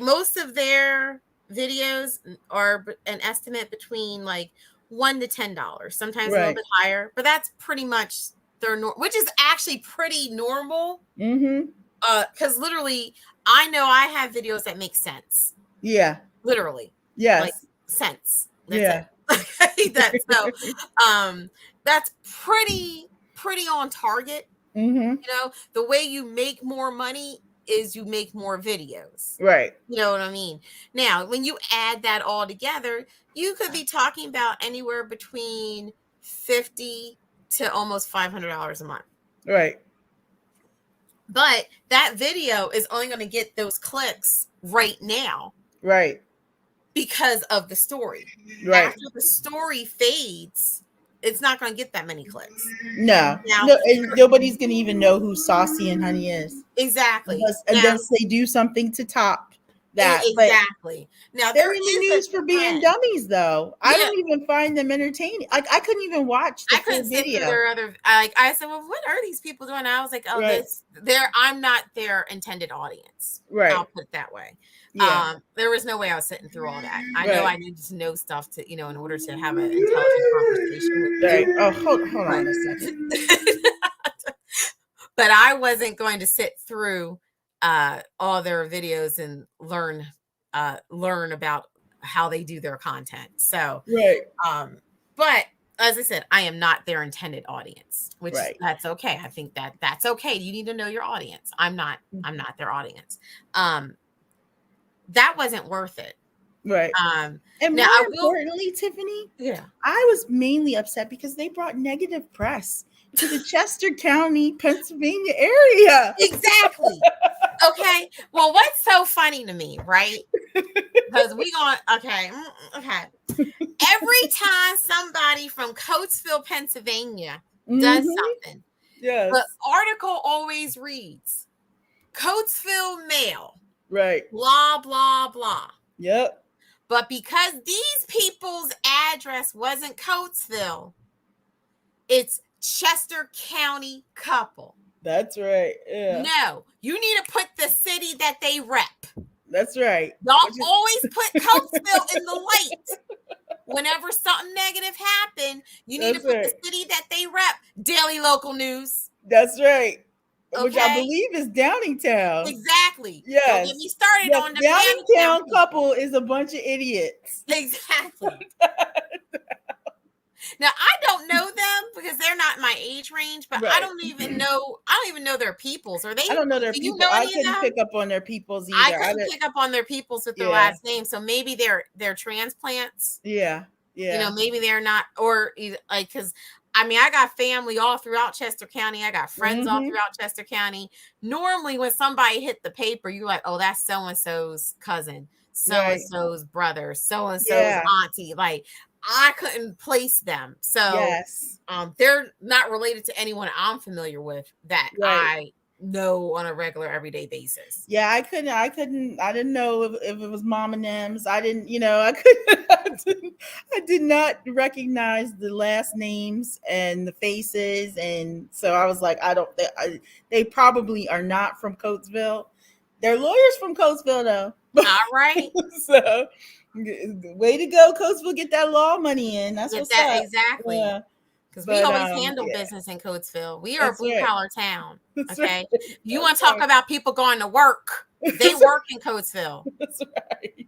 most of their videos are an estimate between like $1 to $10, sometimes a little bit higher, but that's pretty much their which is actually pretty normal. Because literally, I know I have videos that make sense. Yeah. Literally. Yes. Like sense. That's it. That's pretty on target. The way you make more money is you make more videos. Right. You know what I mean? Now, when you add that all together, you could be talking about anywhere between $50 to almost $500 a month. Right. But that video is only going to get those clicks right now. Right. Because of the story. Right. After the story fades, it's not going to get that many clicks. No, and nobody's going to even know who Saucy and Honey is. Exactly. Unless they do something to top that. Exactly. Now they're in the news for being dummies, though. I don't even find them entertaining. I couldn't even watch the full video. I said, well, what are these people doing? And I was like, I'm not their intended audience. Right. I'll put it that way. Yeah. There was no way I was sitting through all that. I know I needed to know stuff to, in order to have an intelligent conversation with them. Oh, hold on a second. But I wasn't going to sit through all their videos and learn about how they do their content. So, right. But as I said, I am not their intended audience, which that's okay. I think that's okay. You need to know your audience. I'm not their audience. That wasn't worth it. Right. And now more importantly, Tiffany, I was mainly upset because they brought negative press to the Chester County, Pennsylvania area. Exactly. Okay. Well, what's so funny to me, right? Because okay. Every time somebody from Coatesville, Pennsylvania does something, the article always reads, Coatesville mail. Right. Blah, blah, blah. Yep. But because these people's address wasn't Coatesville, it's Chester County couple. That's right. Yeah. No, you need to put the city that they rep. That's right. Y'all always put Coatesville in the light. Whenever something negative happened, you need to put the city that they rep. Daily local news. That's right. Okay. Which I believe is Downingtown. Exactly. Yes. Don't get me started on the Downingtown couple is a bunch of idiots. Exactly. Now I don't know them because they're not my age range, but I don't even know their peoples. Are they? I don't know their people. I couldn't pick up on their peoples either. I couldn't pick up on their peoples with their last name. So maybe they're transplants. Yeah. Yeah. You know, maybe they're not, or like, because I mean, I got family all throughout Chester County. I got friends all throughout Chester County. Normally, when somebody hit the paper, you're like, oh, that's so-and-so's cousin, so-and-so's brother, so-and-so's auntie. Like, I couldn't place them. So they're not related to anyone I'm familiar with that I know on a regular everyday basis. Yeah, I didn't know if it was mom and them's. I didn't, I did not recognize the last names and the faces. And so I was like, they probably are not from Coatesville. They're lawyers from Coatesville though. All right. So way to go, Coatesville, get that law money in. That's what's up. Exactly. Yeah. Because we always handle business in Coatesville. We are a blue collar town. Okay. You want to talk about people going to work. They work in Coatesville. That's right.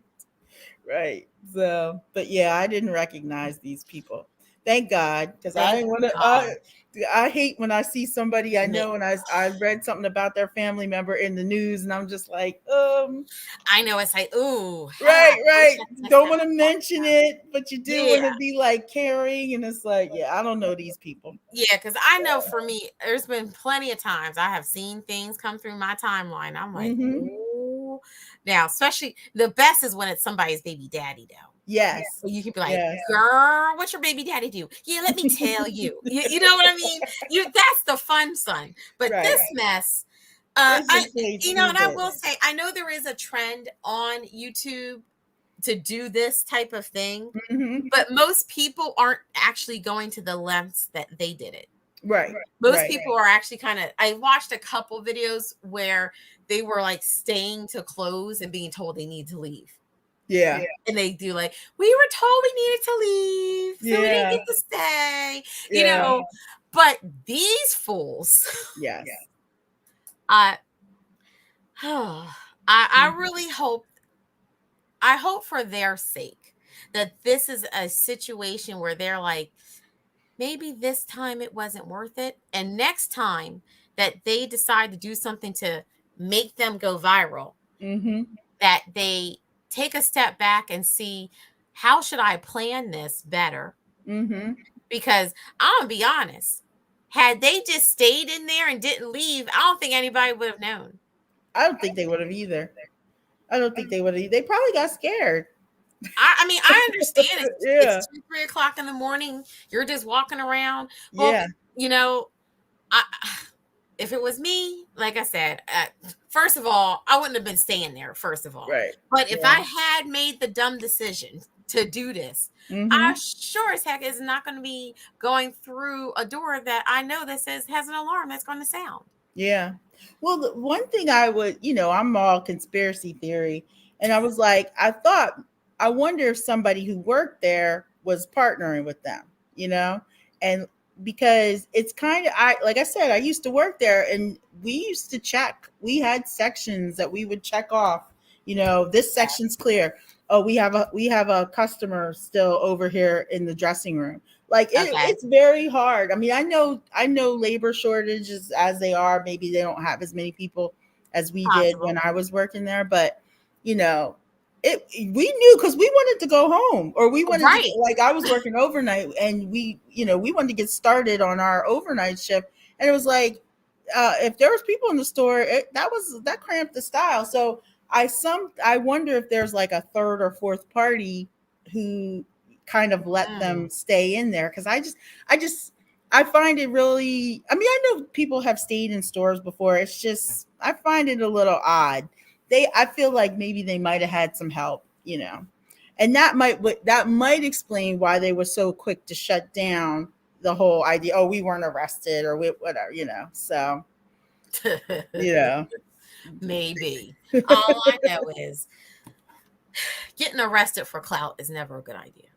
Right. So, but yeah, I didn't recognize these people. Thank God. Because I didn't want to I hate when I see somebody I know and I read something about their family member in the news and I'm just like, I know, it's like, ooh. Right. Don't want to mention it, but you do want to be like caring. And it's like, I don't know these people. Yeah, because I know for me, there's been plenty of times I have seen things come through my timeline. I'm like, ooh. Now, especially the best is when it's somebody's baby daddy, though. Yes. So you can be like, girl, what's your baby daddy do? Yeah, let me tell you. You know what I mean? That's the fun son. But this mess, and I will say, I know there is a trend on YouTube to do this type of thing, but most people aren't actually going to the lengths that they did it. Right. Most people are actually I watched a couple videos where they were like staying to close and being told they need to leave. Yeah. And they do like, we were told we needed to leave, so we didn't get to stay, you know. But these fools, I really hope, for their sake that this is a situation where they're like, maybe this time it wasn't worth it, and next time that they decide to do something to make them go viral, that they take a step back and see, how should I plan this better? Because I'm going to be honest, had they just stayed in there and didn't leave, I don't think anybody would have known. I don't think they would have either. They probably got scared. I mean, I understand it's 2-3 o'clock in the morning. You're just walking around. Well, if it was me, like I said, first of all, I wouldn't have been staying there, first of all. Right. But if I had made the dumb decision to do this, I sure as heck is not going to be going through a door that I know that has an alarm that's going to sound. Yeah. Well, the one thing I would, I'm all conspiracy theory. And I was like, I wonder if somebody who worked there was partnering with them, and because it's kind of, like I said, I used to work there and we used to check. We had sections that we would check off, this section's clear. oh, we have a customer still over here in the dressing room. Like it's very hard. I mean, I know labor shortages as they are. Maybe they don't have as many people as we did when I was working there, but we knew because we wanted to go home, or we wanted to, like, I was working overnight, and we wanted to get started on our overnight shift, and it was like, if there was people in the store, that cramped the style. So I wonder if there's like a third or fourth party who kind of let them stay in there, because I find it really, I mean, I know people have stayed in stores before. It's just, I find it a little odd. I feel like maybe they might have had some help, and that might explain why they were so quick to shut down the whole idea. Oh, we weren't arrested or whatever, so, maybe. All I know is getting arrested for clout is never a good idea.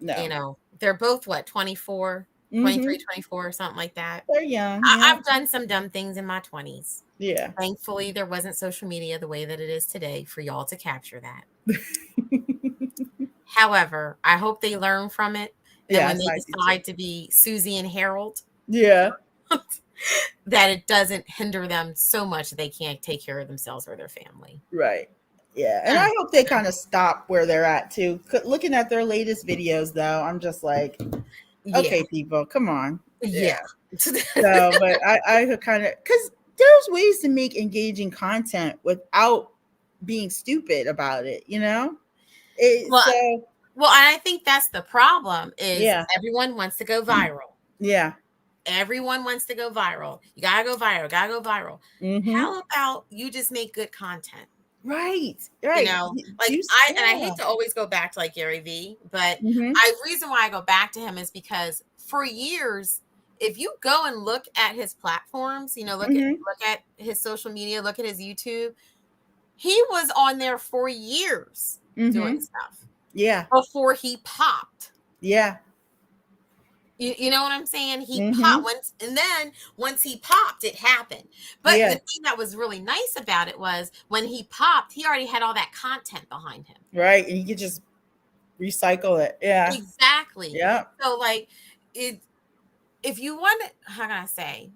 No. They're both 24, 23, 24, or something like that. They're young. I've done some dumb things in my 20s. Yeah. Thankfully, there wasn't social media the way that it is today for y'all to capture that. However, I hope they learn from it. And when they decide to be Susie and Harold, that it doesn't hinder them so much that they can't take care of themselves or their family. Right. Yeah. And I hope they kind of stop where they're at too. Looking at their latest videos though, I'm just like, okay, people, come on. Yeah. So, but I kind of, because there's ways to make engaging content without being stupid about it, Well, I think that's the problem is everyone wants to go viral. Yeah. Everyone wants to go viral. You gotta go viral. How about you just make good content? Right. I hate to always go back to like Gary Vee, but reason why I go back to him is because for years, if you go and look at his platforms, look at his social media, look at his YouTube, he was on there for years doing stuff. Yeah. Before he popped. Yeah. You know what I'm saying? He popped once, and then once he popped, it happened. But the thing that was really nice about it was when he popped, he already had all that content behind him. Right. And you could just recycle it. Yeah. Exactly. Yeah. So like if you want to, how can I say?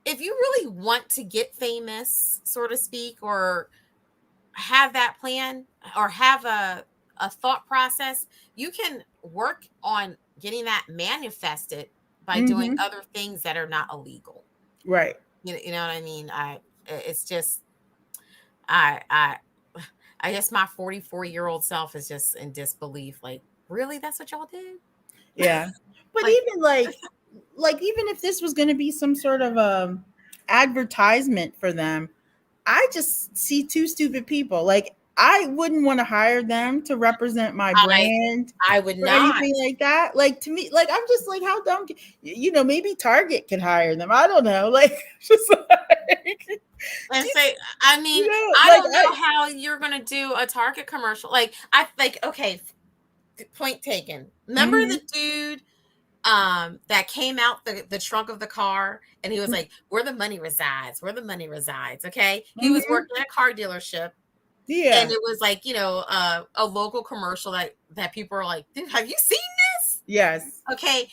If you really want to get famous, so to speak, or have that plan or have a thought process, you can work on getting that manifested by doing other things that are not illegal. Right. You know what I mean? It's just, I guess my 44-year-old self is just in disbelief. Like, really? That's what y'all did? Yeah. But even even if this was going to be some sort of advertisement for them, I just see two stupid people. Like, I wouldn't want to hire them to represent my brand. I would not. Anything like that. Like, to me, like, I'm just like, how dumb? Maybe Target could hire them. I don't know. Like, just like. And say, I mean, I don't know how you're going to do a Target commercial. Okay, point taken. Remember the dude that came out the trunk of the car and he was like, where the money resides, okay? He was working at a car dealership. Yeah. And it was like, a local commercial that people are like, dude, have you seen this? Yes. Okay.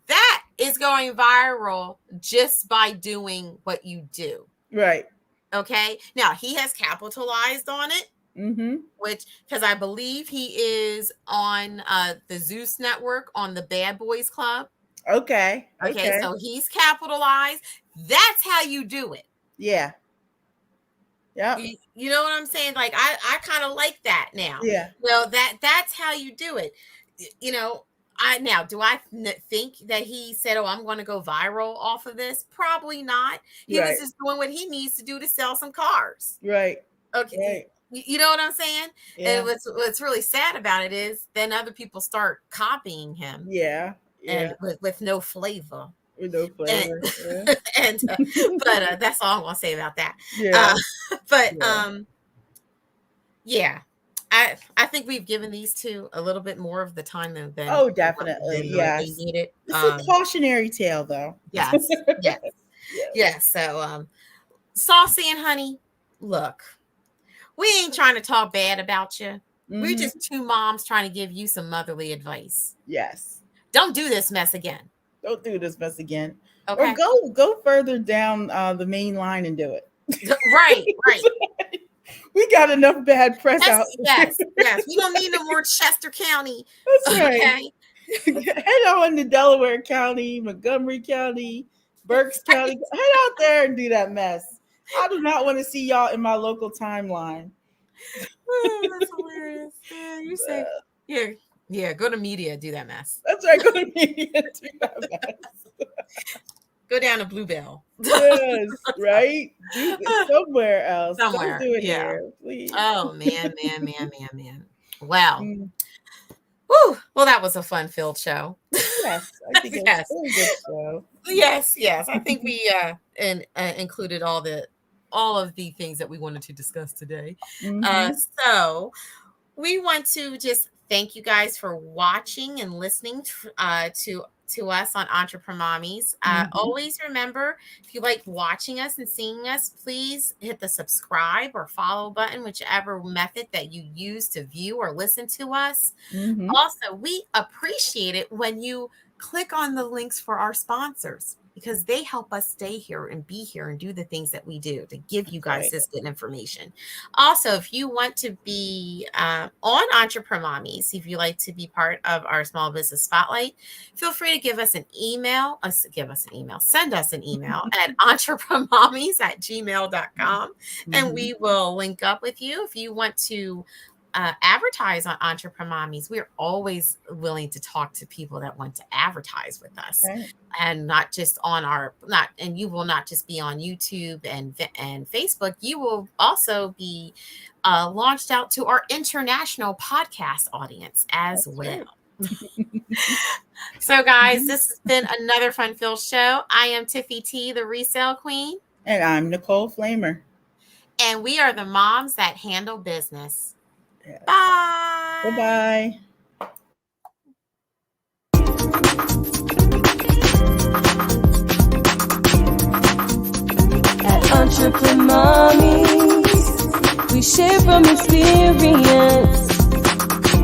That is going viral just by doing what you do. Right. Okay. Now he has capitalized on it. Because I believe he is on the Zeus network on the Bad Boys Club. Okay. So he's capitalized. That's how you do it. Yeah. Yeah. You know what I'm saying? Like I kind of like that now. Yeah. Well, that's how you do it. Do I think that he said, "Oh, I'm going to go viral off of this"? Probably not. He was just doing what he needs to do to sell some cars. Right. Okay. Right. You know what I'm saying? Yeah. And what's really sad about it is then other people start copying him. Yeah. And with no flavor. With no flavor. But that's all I'm gonna say about that. Yeah. I think we've given these two a little bit more of the time than definitely. Yes. They needed. It's a cautionary tale, though. Yes. Yes. So, Saucy and Honey, look, We ain't trying to talk bad about you. Mm-hmm. We're just two moms trying to give you some motherly advice. Yes. Don't do this mess again. Don't do this mess again. Okay. Or go further down the main line and do it. Right. We got enough bad press out. Yes. We don't need no more Chester County. That's right. Okay? Head on to Delaware County, Montgomery County, Berks County. Head out there and do that mess. I do not want to see y'all in my local timeline. Oh, that's hilarious. Yeah, you say, yeah, go to media, do that mess. That's right, go to media, do that mess. Go down to Bluebell. Yes, right? Do it somewhere else. Somewhere. Don't do it here, please. Oh, man. Wow. Woo. Well, that was a fun-filled show. Yes, I think it was a good show. Yes. I think we included all of the things that we wanted to discuss today. Mm-hmm. So we want to just thank you guys for watching and listening to us on Entrepremommies. Always remember, if you like watching us and seeing us, please hit the subscribe or follow button, whichever method that you use to view or listen to us. Mm-hmm. Also, we appreciate it when you click on the links for our sponsors, because they help us stay here and be here and do the things that we do to give you guys this good information. Also, if you want to be on Entrepremommies, if you like to be part of our small business spotlight, feel free to send us an email at entrepremommies@gmail.com, and we will link up with you. If you want to advertise on Entrepremommies, we're always willing to talk to people that want to advertise with us, and not just on and you will not just be on YouTube and Facebook. You will also be launched out to our international podcast audience as well. So guys, this has been another fun-filled show. I am Tiffy T, the Resell Queen. And I'm Nicole Flamer. And we are the moms that handle business. Yes. Bye. Bye-bye. At Entreprenommies, we share from experience.